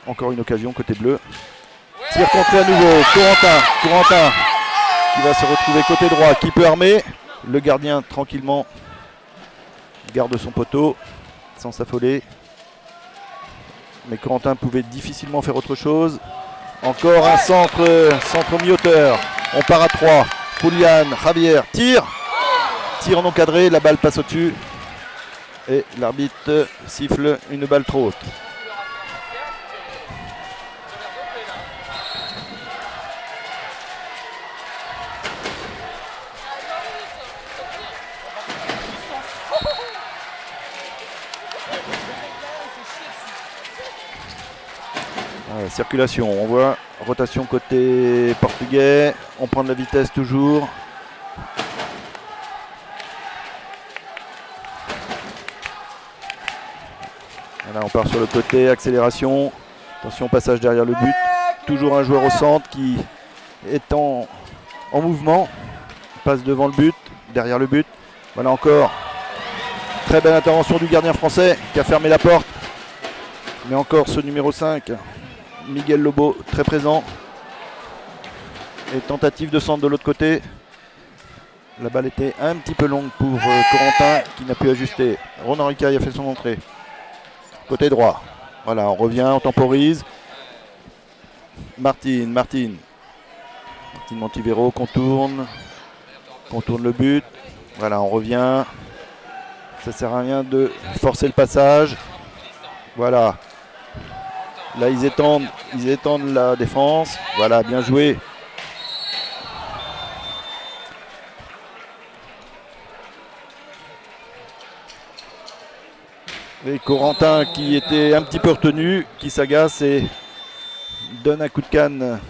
encore une occasion côté bleu. Tir contré à nouveau, Corentin qui va se retrouver côté droit, qui peut armer. Le gardien tranquillement garde son poteau sans s'affoler. Mais Corentin pouvait difficilement faire autre chose. Encore un centre au mi-hauteur. On part à 3. Julian, Javier, tir non cadré, la balle passe au-dessus. Et l'arbitre siffle une balle trop haute. Circulation, on voit rotation côté portugais, on prend de la vitesse toujours. Voilà, on part sur le côté, accélération. Attention, passage derrière le but. Toujours un joueur au centre qui est en mouvement. Passe devant le but, derrière le but. Voilà encore. Très belle intervention du gardien français qui a fermé la porte. Mais encore ce numéro 5. Miguel Lobo très présent. Et tentative de centre de l'autre côté. La balle était un petit peu longue pour Corentin qui n'a pu ajuster. Ronan Ricaille a fait son entrée. Côté droit. Voilà, on revient, on temporise. Martin Montivero contourne le but. Voilà, on revient. Ça sert à rien de forcer le passage. Voilà. Là, ils étendent la défense. Voilà, bien joué. Et Corentin qui était un petit peu retenu, qui s'agace et donne un coup de canne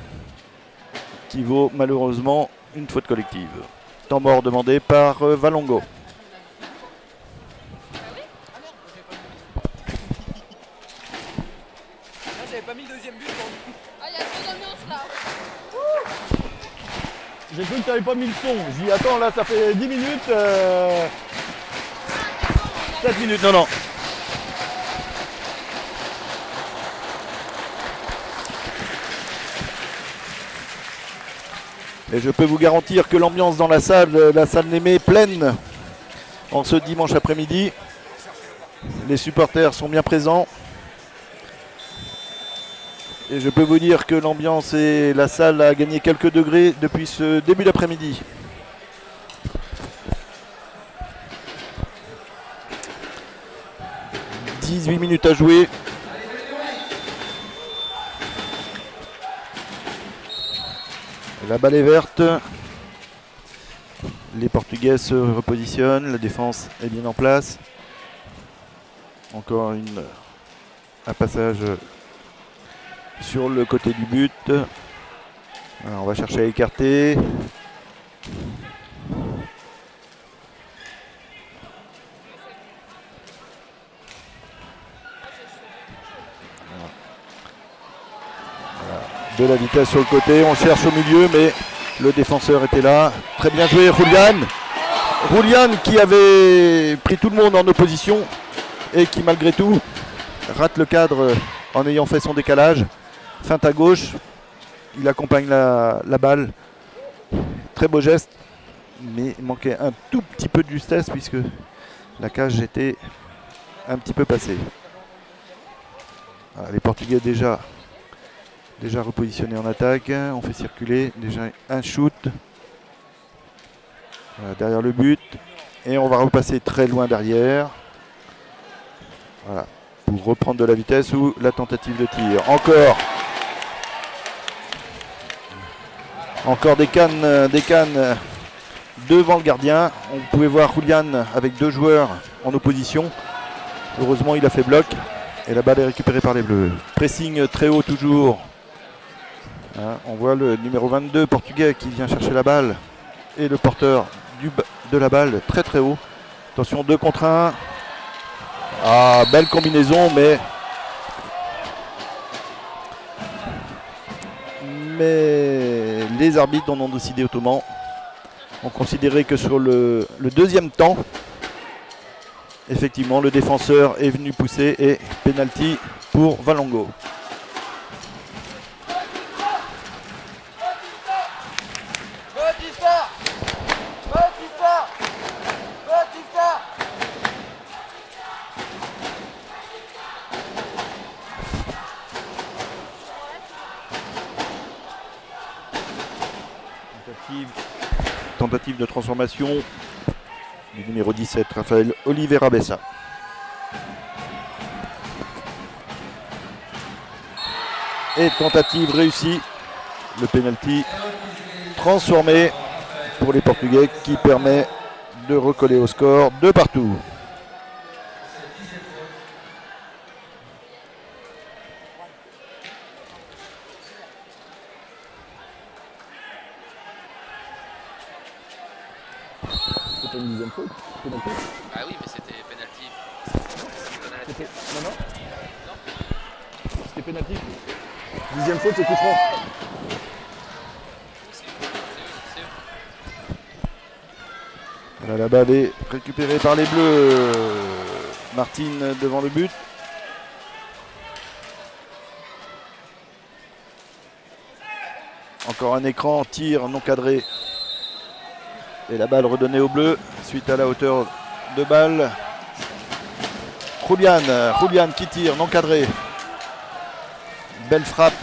qui vaut malheureusement une faute collective. Temps mort demandé par Valongo. J'avais pas mis le deuxième but. Ah, il y a trop d'ambiance là. J'ai cru que tu n'avais pas mis le son. J'ai dit attends là ça fait 10 minutes. 7 minutes, non. Et je peux vous garantir que l'ambiance dans la salle Némé est pleine en ce dimanche après-midi. Les supporters sont bien présents. Et je peux vous dire que l'ambiance et la salle a gagné quelques degrés depuis ce début d'après-midi. « 18 minutes à jouer. La balle est verte. Les Portugais se repositionnent. La défense est bien en place. Encore un passage sur le côté du but. Alors, on va chercher à écarter. De la vitesse sur le côté, on cherche au milieu, mais le défenseur était là. Très bien joué, Roulian qui avait pris tout le monde en opposition et qui malgré tout rate le cadre en ayant fait son décalage. Feinte à gauche, il accompagne la balle. Très beau geste, mais il manquait un tout petit peu de justesse puisque la cage était un petit peu passée. Voilà, les Portugais déjà repositionné en attaque, on fait circuler, déjà un shoot voilà, derrière le but et on va repasser très loin derrière, voilà, pour reprendre de la vitesse ou la tentative de tir. Encore des cannes devant le gardien. On pouvait voir Roulian avec 2 joueurs en opposition, heureusement il a fait bloc et la balle est récupérée par les Bleus. Pressing très haut toujours. On voit le numéro 22 portugais qui vient chercher la balle et le porteur de la balle très très haut. Attention, 2 contre 1. Ah, belle combinaison, mais les arbitres en ont décidé autrement. On considérait que sur le deuxième temps, effectivement, le défenseur est venu pousser et penalty pour Valongo. Tentative de transformation du numéro 17, Rafael Oliveira Bessa. Et tentative réussie. Le penalty transformé pour les Portugais qui permet de recoller au score 2 partout. C'était une dixième faute. Penalty. Ah oui, mais c'était penalty. Non, non. C'était penalty. Dixième faute, c'est coup franc. Voilà, la balle est récupérée par les Bleus. Martin devant le but. Encore un écran, tir non cadré. Et la balle redonnée aux Bleus suite à la hauteur de balle. Roulian qui tire, non cadré. Belle frappe.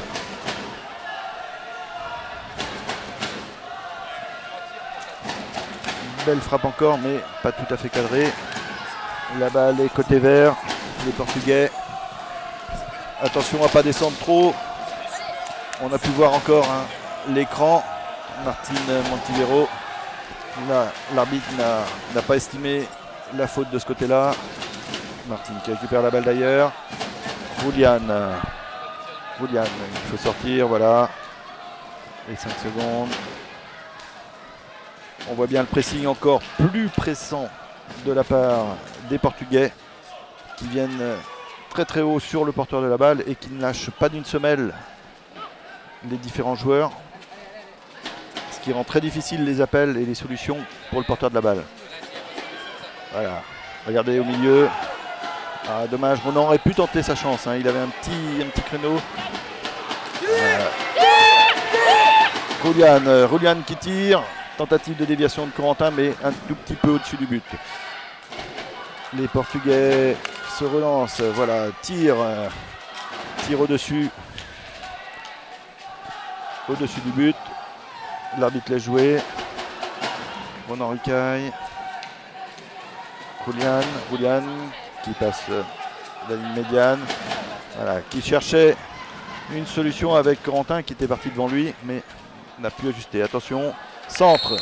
Belle frappe encore, mais pas tout à fait cadrée. La balle est côté vert. Les Portugais. Attention à pas descendre trop. On a pu voir encore l'écran. Martine Montivero. Là, l'arbitre n'a pas estimé la faute de ce côté-là. Martine qui récupère la balle d'ailleurs. Roulian, il faut sortir, voilà. Et 5 secondes. On voit bien le pressing encore plus pressant de la part des Portugais qui viennent très très haut sur le porteur de la balle et qui ne lâchent pas d'une semelle les différents joueurs. Ce qui rend très difficile les appels et les solutions pour le porteur de la balle. Voilà, regardez au milieu. Ah, dommage, Ronan aurait pu tenter sa chance, hein. Il avait un petit créneau. Roulian qui tire. Tentative de déviation de Corentin, mais un tout petit peu au-dessus du but. Les Portugais se relancent. Voilà, tire au-dessus. Au-dessus du but. L'arbitre laisse jouer. Ronan Ricaille. Roulian qui passe la ligne médiane. Voilà, qui cherchait une solution avec Corentin qui était parti devant lui, mais n'a pu ajuster. Attention, centre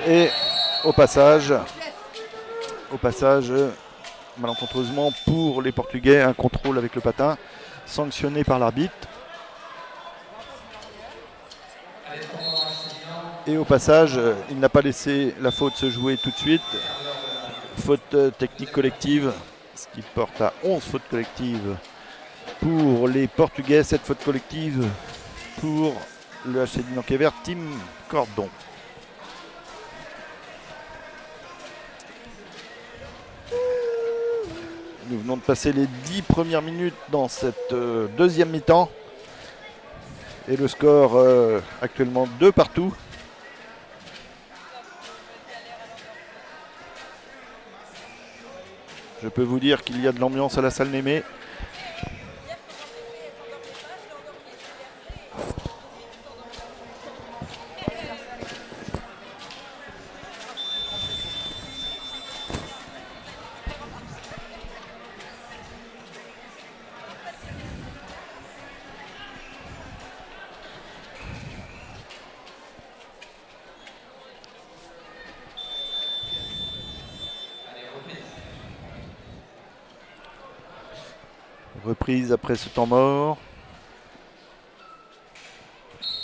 et au passage, malencontreusement pour les Portugais, un contrôle avec le patin, sanctionné par l'arbitre. Et au passage, il n'a pas laissé la faute se jouer tout de suite. Faute technique collective, ce qui porte à 11 fautes collectives pour les Portugais, 7 fautes collectives pour le HC Dinenkever Team Cordon. Nous venons de passer les 10 premières minutes dans cette deuxième mi-temps. Et le score actuellement 2 partout. Je peux vous dire qu'il y a de l'ambiance à la salle Némé. Reprise après ce temps mort.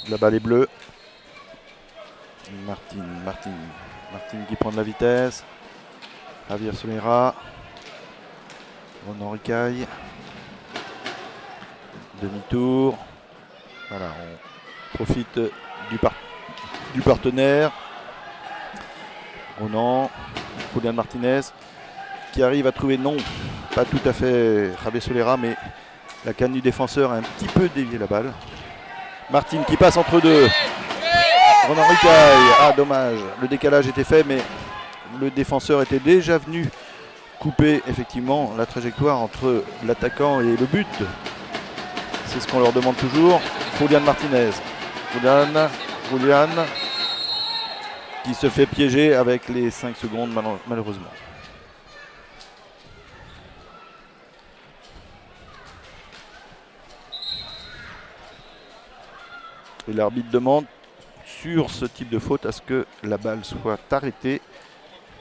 La balle est bleue. Martine qui prend de la vitesse. Javier Solera. Ronan Ricaille. Demi-tour. Voilà, on profite du partenaire. Ronan. Julian Martinez qui arrive à trouver non. Pas tout à fait Javier Solera, mais la canne du défenseur a un petit peu dévié la balle. Martine qui passe entre deux. Ronan Ricaille. Ah, dommage. Le décalage était fait, mais le défenseur était déjà venu couper effectivement la trajectoire entre l'attaquant et le but. C'est ce qu'on leur demande toujours. Julian Martinez. Julian qui se fait piéger avec les 5 secondes malheureusement. Et l'arbitre demande sur ce type de faute à ce que la balle soit arrêtée.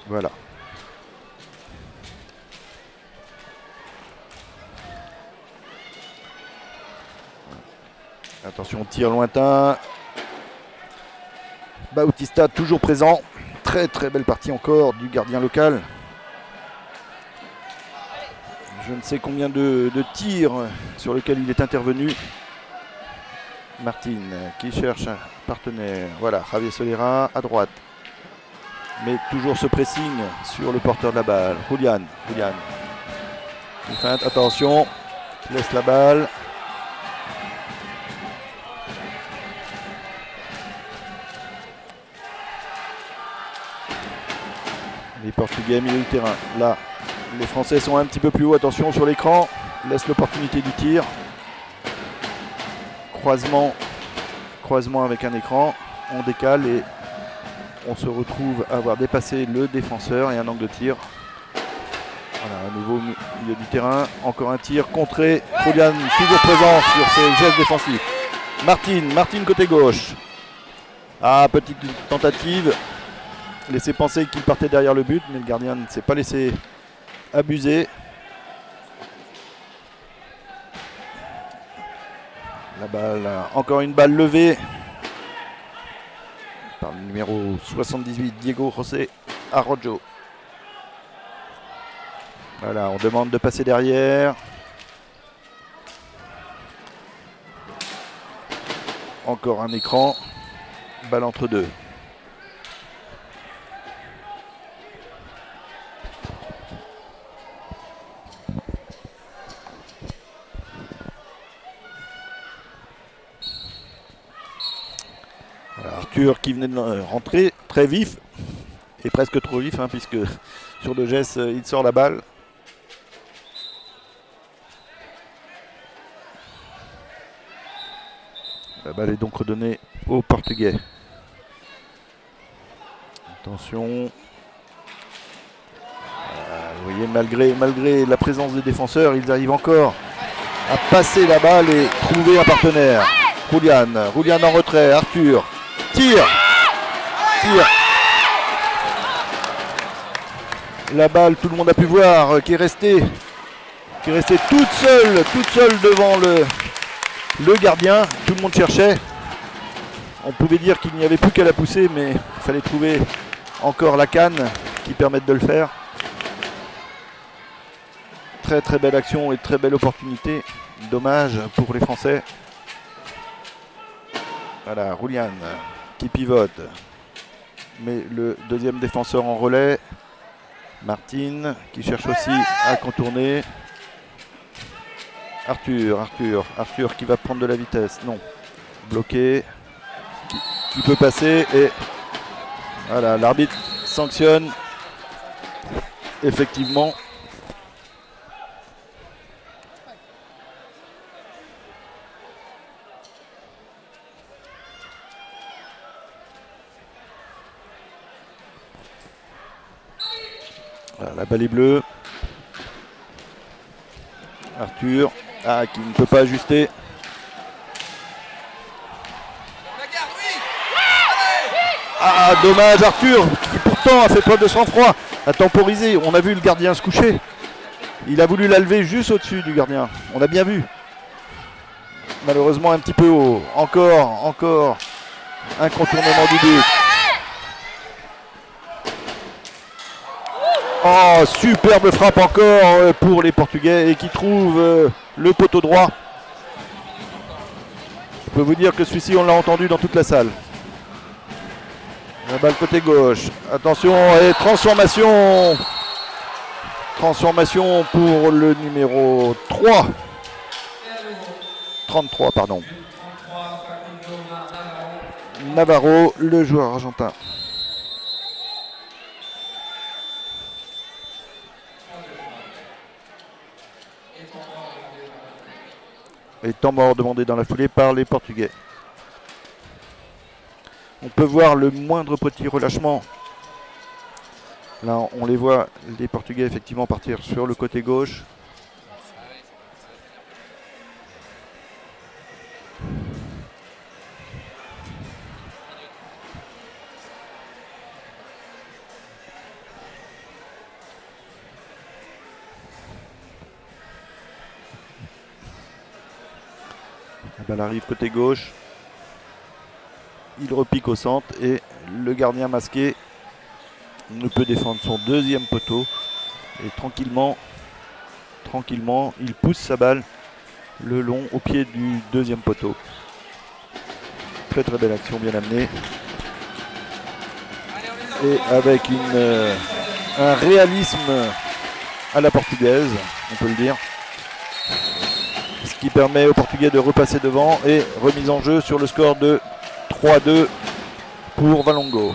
Voilà. Attention, tir lointain. Bautista toujours présent. Très très belle partie encore du gardien local. Je ne sais combien de tirs sur lesquels il est intervenu. Martine qui cherche un partenaire. Voilà, Javier Solera à droite. Mais toujours ce pressing sur le porteur de la balle. Julian. Attention, laisse la balle. Les Portugais milieu du terrain. Là, les Français sont un petit peu plus haut. Attention sur l'écran. Laisse l'opportunité du tir. Croisement avec un écran, on décale et on se retrouve à avoir dépassé le défenseur et un angle de tir Voilà, à nouveau au milieu du terrain. Encore un tir contré. Julian toujours présent sur ses gestes défensifs. Martin côté gauche. Ah, petite tentative. Laissait penser qu'il partait derrière le but, mais le gardien ne s'est pas laissé abuser. La balle, encore une balle levée par le numéro 78, Diego José Arrojo. Voilà, on demande de passer derrière. Encore un écran. Balle entre deux. Voilà, Arthur qui venait de rentrer, très vif. Et presque trop vif, hein, puisque sur le geste, il sort la balle. La balle est donc redonnée aux Portugais. Attention. Vous voyez, malgré la présence des défenseurs, ils arrivent encore à passer la balle et trouver un partenaire. Julian en retrait, Arthur. Tire. La balle, tout le monde a pu voir, qui est restée toute seule devant le gardien. Tout le monde cherchait. On pouvait dire qu'il n'y avait plus qu'à la pousser, mais il fallait trouver encore la canne qui permette de le faire. Très très belle action et très belle opportunité. Dommage pour les Français. Voilà, Julian qui pivote. Mais le deuxième défenseur en relais. Martin qui cherche aussi à contourner. Arthur qui va prendre de la vitesse. Non. Bloqué. Qui peut passer. Et voilà, l'arbitre sanctionne. Effectivement. Voilà, la balle est bleue. Arthur, qui ne peut pas ajuster. Dommage, Arthur, qui pourtant a fait preuve de sang-froid, a temporisé. On a vu le gardien se coucher. Il a voulu la lever juste au-dessus du gardien. On a bien vu. Malheureusement un petit peu haut. Encore un contournement du but. Oh, superbe frappe encore pour les Portugais et qui trouve le poteau droit. Je peux vous dire que celui-ci, on l'a entendu dans toute la salle. La balle côté gauche. Attention, et transformation. Transformation pour le numéro 3. 33, pardon. Navarro, le joueur argentin. Et temps mort demandé dans la foulée par les Portugais. On peut voir le moindre petit relâchement. Là, on les voit, les Portugais, effectivement, partir sur le côté gauche. La balle arrive côté gauche. Il repique au centre et le gardien masqué ne peut défendre son deuxième poteau. Et tranquillement, il pousse sa balle le long au pied du deuxième poteau. Très très belle action, bien amenée. Et avec un réalisme à la portugaise, on peut le dire. Ce qui permet aux Portugais de repasser devant et remise en jeu sur le score de 3-2 pour Valongo.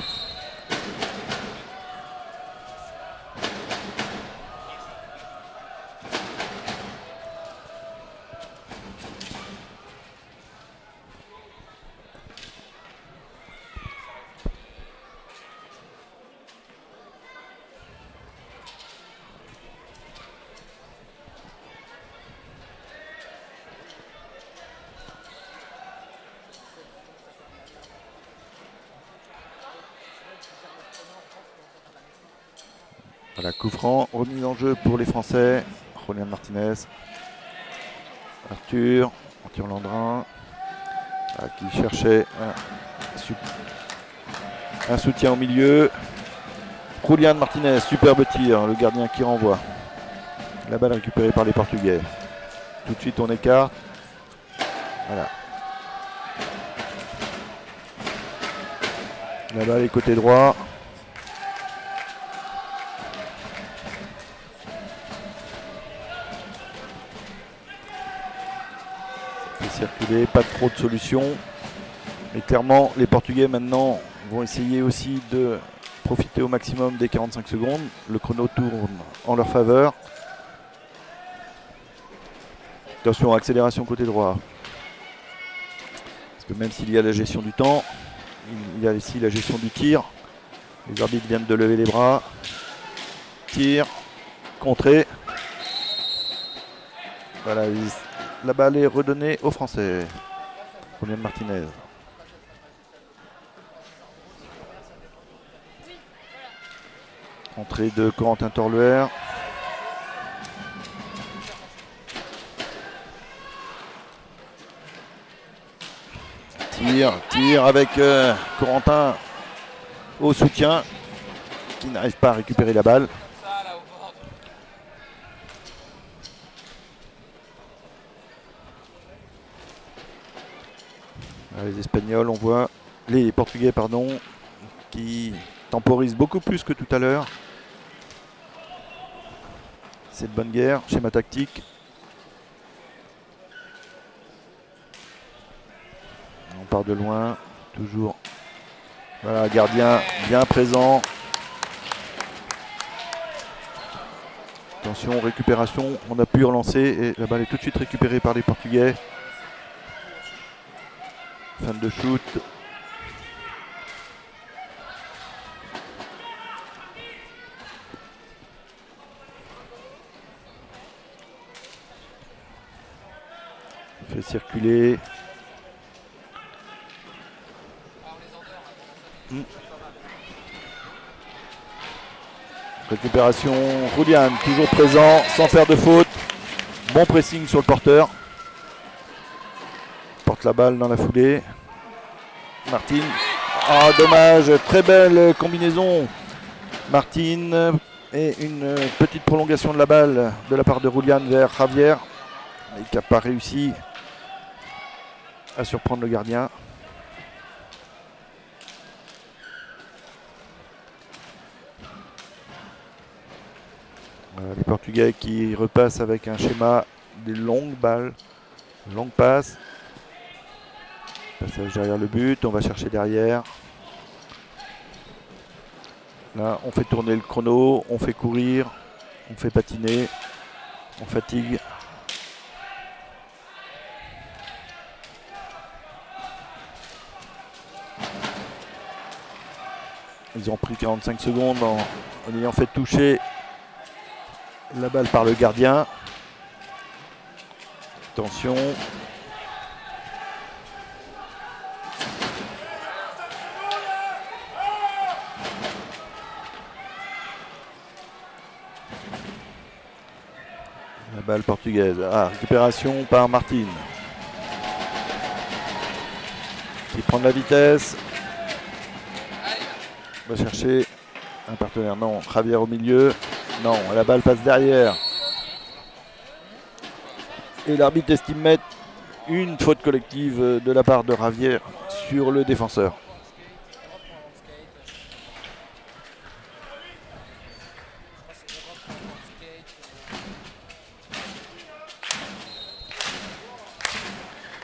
Voilà, coup franc, remise en jeu pour les Français. Julián Martínez. Arthur Landrin qui cherchait un soutien au milieu. Julián Martínez, superbe tir, le gardien qui renvoie. La balle récupérée par les Portugais. Tout de suite on écarte. Voilà. La balle est côté droit. Circuler, pas trop de solutions. Mais clairement, les Portugais maintenant vont essayer aussi de profiter au maximum des 45 secondes. Le chrono tourne en leur faveur. Attention, accélération côté droit. Parce que même s'il y a la gestion du temps, il y a ici la gestion du tir. Les arbitres viennent de lever les bras. Tir, contré. Voilà, la balle est redonnée aux Français. Julián Martínez. Entrée de Corentin Torluer. Tir avec Corentin au soutien qui n'arrive pas à récupérer la balle. Les Espagnols, on voit les Portugais, pardon, qui temporisent beaucoup plus que tout à l'heure. C'est de bonne guerre, schéma tactique. On part de loin, toujours. Voilà, gardien bien présent. Attention, récupération, on a pu relancer et la balle est tout de suite récupérée par les Portugais. Fin de shoot. Fait circuler. Récupération, Julián toujours présent, sans faire de faute. Bon pressing sur le porteur. Porte la balle dans la foulée. Martin. Ah, dommage, très belle combinaison. Martin et une petite prolongation de la balle de la part de Julián vers Javier. Mais qui n'a pas réussi à surprendre le gardien. Voilà, les Portugais qui repassent avec un schéma des longues balles, longues passes. Passage derrière le but, on va chercher derrière. Là, on fait tourner le chrono, on fait courir, on fait patiner, on fatigue. Ils ont pris 45 secondes en ayant fait toucher la balle par le gardien. Attention. La balle portugaise. Ah, récupération par Martin. Qui prend de la vitesse. Va chercher un partenaire. Non, Javier au milieu. Non, la balle passe derrière. Et l'arbitre estime mettre une faute collective de la part de Javier sur le défenseur.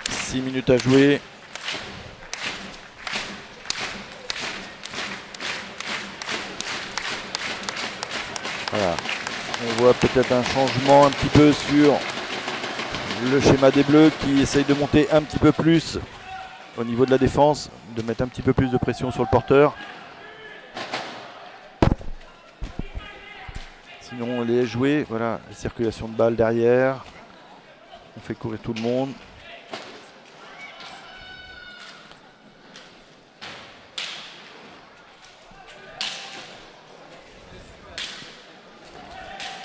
Six minutes à jouer. Voilà. On voit peut-être un changement un petit peu sur le schéma des Bleus qui essaye de monter un petit peu plus au niveau de la défense, de mettre un petit peu plus de pression sur le porteur. Sinon on les jouer, voilà, la circulation de balles derrière. On fait courir tout le monde.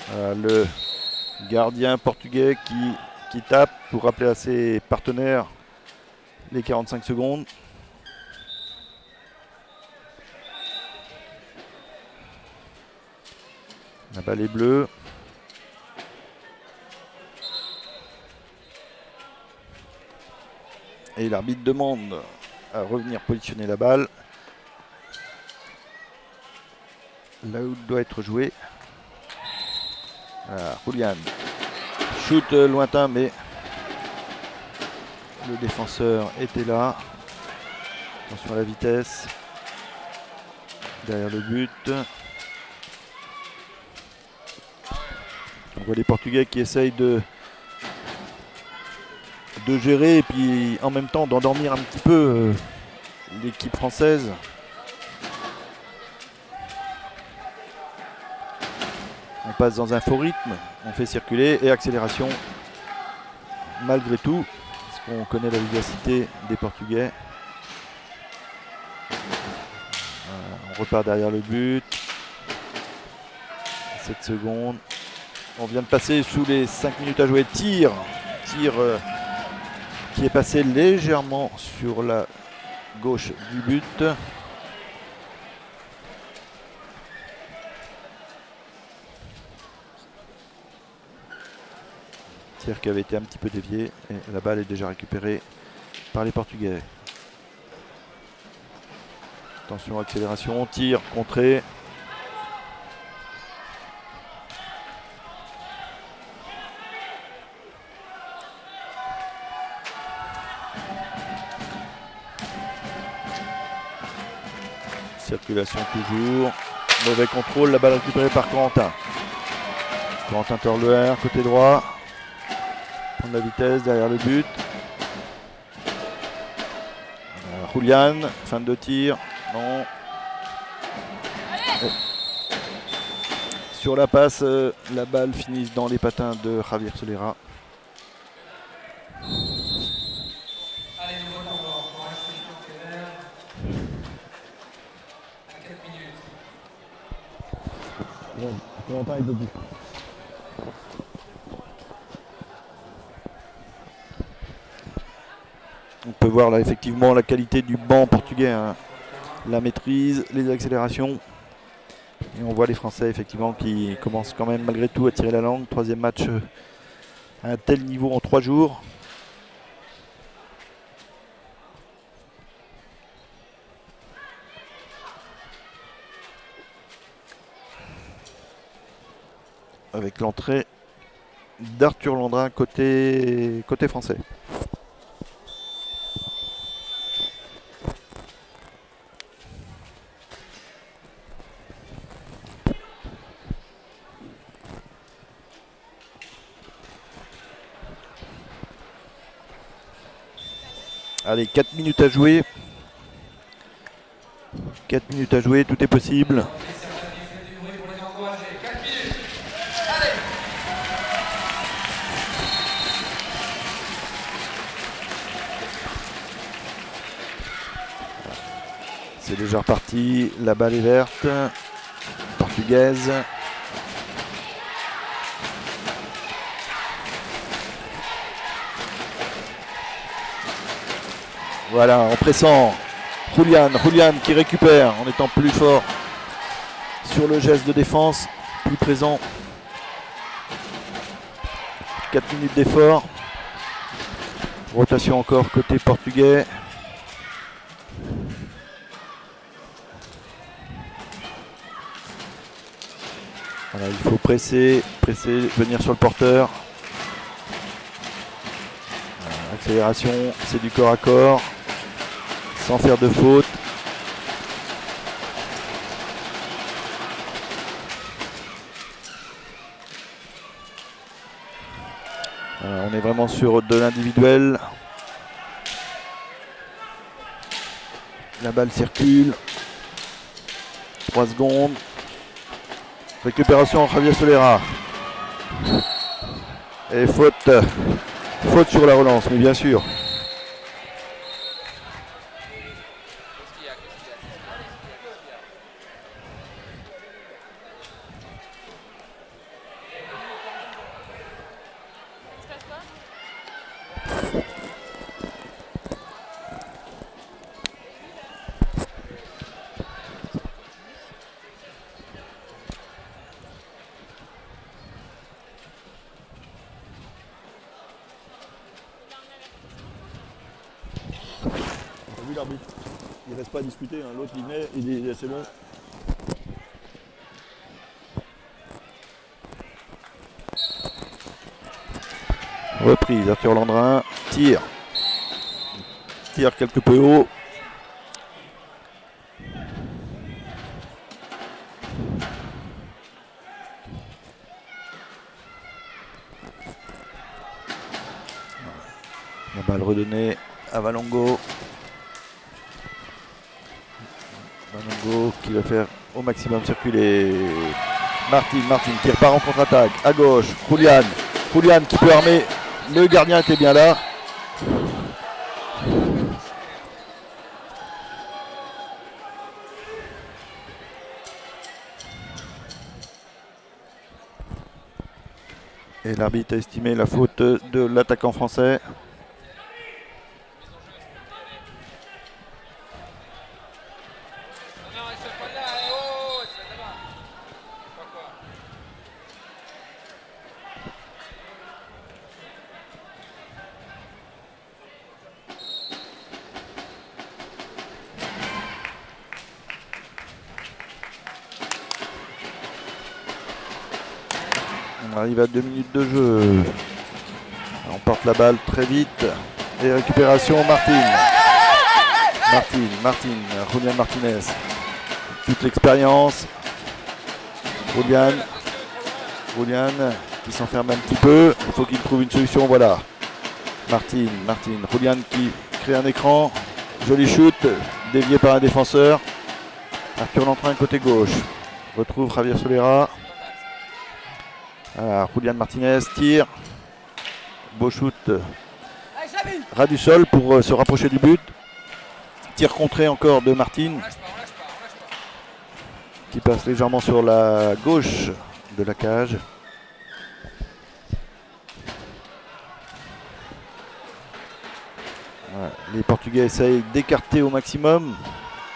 Le gardien portugais qui tape pour rappeler à ses partenaires les 45 secondes. La balle est bleue. Et l'arbitre demande à revenir positionner la balle là où elle doit être jouée. Julian. Shoot lointain, mais le défenseur était là. Attention à la vitesse. Derrière le but. On voit les Portugais qui essayent de gérer et puis en même temps d'endormir un petit peu l'équipe française. On passe dans un faux rythme, on fait circuler et accélération malgré tout, parce qu'on connaît la vivacité des Portugais. On repart derrière le but. 7 secondes. On vient de passer sous les 5 minutes à jouer. Tir qui est passé légèrement sur la gauche du but. Tir qui avait été un petit peu dévié et la balle est déjà récupérée par les Portugais. Attention, accélération, tir, contré. Circulation toujours. Mauvais contrôle, la balle récupérée par Corentin. Corentin Torluer, côté droit. Prendre la vitesse derrière le but. Julian, fin de tir. Non. Sur la passe, la balle finit dans les patins de Javier Solera. On peut voir là effectivement la qualité du banc portugais, hein. La maîtrise, les accélérations. Et on voit les Français effectivement qui commencent quand même malgré tout à tirer la langue. Troisième match à un tel niveau en 3 jours. Avec l'entrée d'Arthur Landrin côté français. Allez, 4 minutes à jouer. 4 minutes à jouer, tout est possible. C'est déjà reparti, la balle est verte, portugaise. Voilà, en pressant, Julian qui récupère en étant plus fort sur le geste de défense, plus présent. 4 minutes d'effort. Rotation encore côté portugais. Voilà, il faut presser, venir sur le porteur. Voilà, accélération, c'est du corps à corps, sans faire de faute. Voilà, on est vraiment sur de l'individuel. La balle circule. 3 secondes. Récupération Javier Solera. Et faute sur la relance, mais bien sûr. vu l'arbitre. Il ne reste pas à discuter, hein. L'autre il venait, il dit c'est bon. Reprise, Arthur Landrin, tire quelque peu haut. La balle redonnée à Valongo. Valongo qui va faire au maximum circuler. Martin qui repart en contre-attaque. À gauche, Julian qui peut armer. Le gardien était bien là. Et l'arbitre a estimé la faute de l'attaquant français. On arrive à 2 minutes de jeu. On porte la balle très vite. Et récupération, Martin, Julian Martinez. Toute l'expérience. Julian qui s'enferme un petit peu. Il faut qu'il trouve une solution. Voilà. Martin. Julian qui crée un écran. Joli shoot. Dévié par un défenseur. Arthur Landrin côté gauche. Retrouve Javier Solera. Voilà, Julian Martinez tire. Beau shoot. Ras du sol pour se rapprocher du but. Tir contré encore de Martin. Qui passe légèrement sur la gauche de la cage. Voilà, les Portugais essayent d'écarter au maximum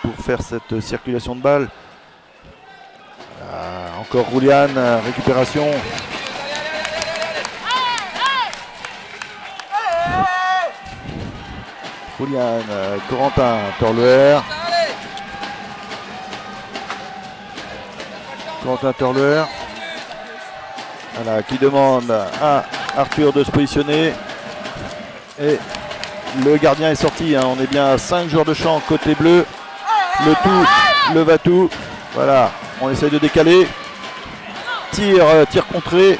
pour faire cette circulation de balle. Encore Julian, récupération. Julian, Corentin Torluer. Voilà, qui demande à Arthur de se positionner. Et le gardien est sorti. On est bien à 5 joueurs de champ côté bleu. Le va-tout. Voilà, on essaye de décaler. Tir contré.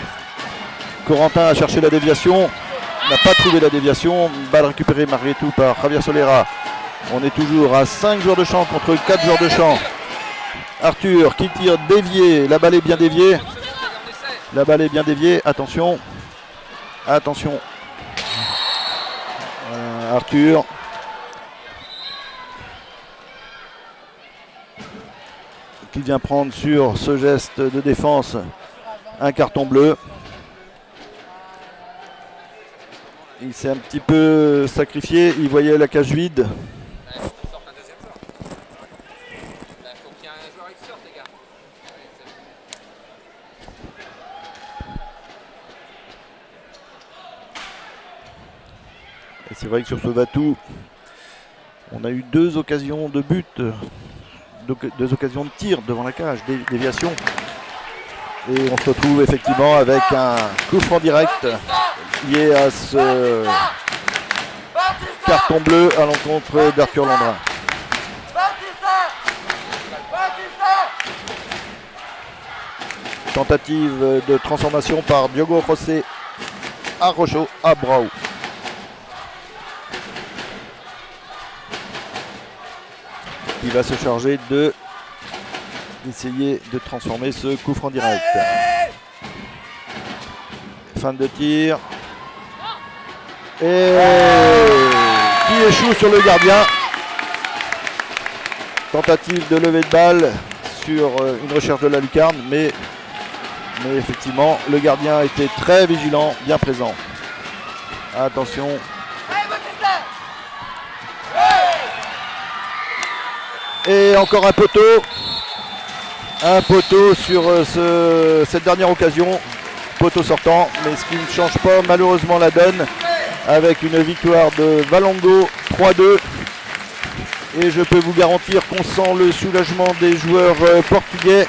Corentin a cherché la déviation. N'a pas trouvé la déviation. Balle récupérée malgré tout par Javier Solera. On est toujours à 5 joueurs de champ contre 4 joueurs de champ. Arthur qui tire dévié. La balle est bien déviée. Attention. Arthur. Qui vient prendre sur ce geste de défense un carton bleu. Il s'est un petit peu sacrifié, il voyait la cage vide. Il faut qu'il sorte un deuxième joueur. Il faut qu'il y ait un joueur qui sorte, les gars. Et c'est vrai que sur ce Vatou, on a eu 2 occasions de but, 2 occasions de tir devant la cage, déviation. Et on se retrouve effectivement avec un coup franc direct lié à ce carton bleu à l'encontre d'Arthur Landrin. Tentative de transformation par Diogo José Arrojo Abreu. Qui va se charger de essayer de transformer ce coup franc direct. Fin de tir. Et qui échoue sur le gardien. Tentative de levée de balle sur une recherche de la lucarne, mais effectivement le gardien était très vigilant, bien présent. Attention. Et encore un poteau. Un poteau sur cette dernière occasion. Poteau sortant, mais ce qui ne change pas malheureusement la donne avec une victoire de Valongo 3-2 Et je peux vous garantir qu'on sent le soulagement des joueurs portugais.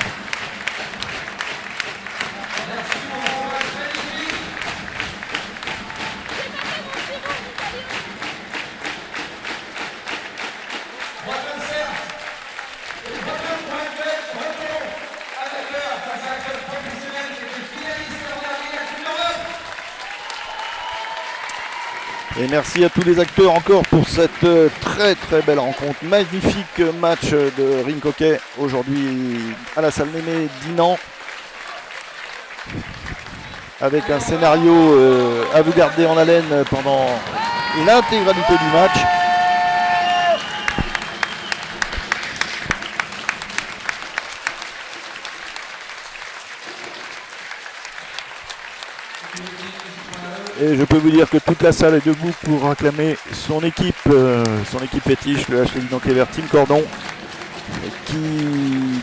Et merci à tous les acteurs encore pour cette très très belle rencontre. Magnifique match de rink hockey aujourd'hui à la salle Mémé d'Inan. Avec un scénario à vous garder en haleine pendant l'intégralité du match. Et je peux vous dire que toute la salle est debout pour acclamer son équipe fétiche, le HC Dinan-Cléver Team Cordon,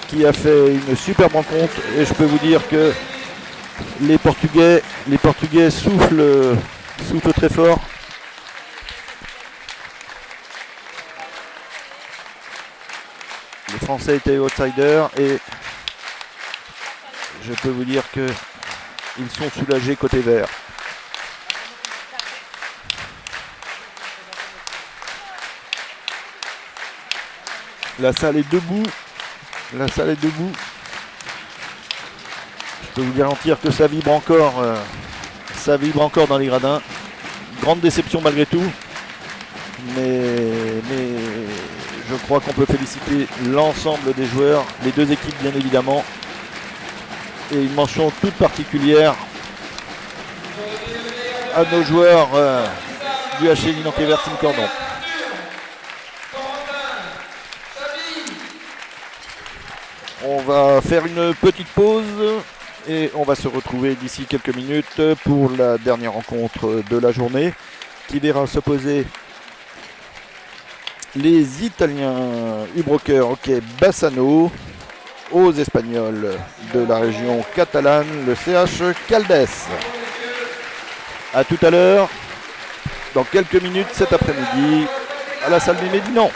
qui a fait une superbe rencontre. Et je peux vous dire que les Portugais soufflent très fort. Les Français étaient outsiders et je peux vous dire qu'ils sont soulagés côté vert. La salle est debout. Je peux vous garantir que ça vibre encore dans les gradins. Grande déception malgré tout. Mais je crois qu'on peut féliciter l'ensemble des joueurs, les deux équipes bien évidemment. Et une mention toute particulière à nos joueurs du HC Dinan-Cléver Team Cordon. On va faire une petite pause et on va se retrouver d'ici quelques minutes pour la dernière rencontre de la journée qui verra s'opposer les Italiens Ubroker Hockey Bassano aux Espagnols de la région catalane, le CH Caldes. A tout à l'heure, dans quelques minutes cet après-midi, à la salle des Médinans.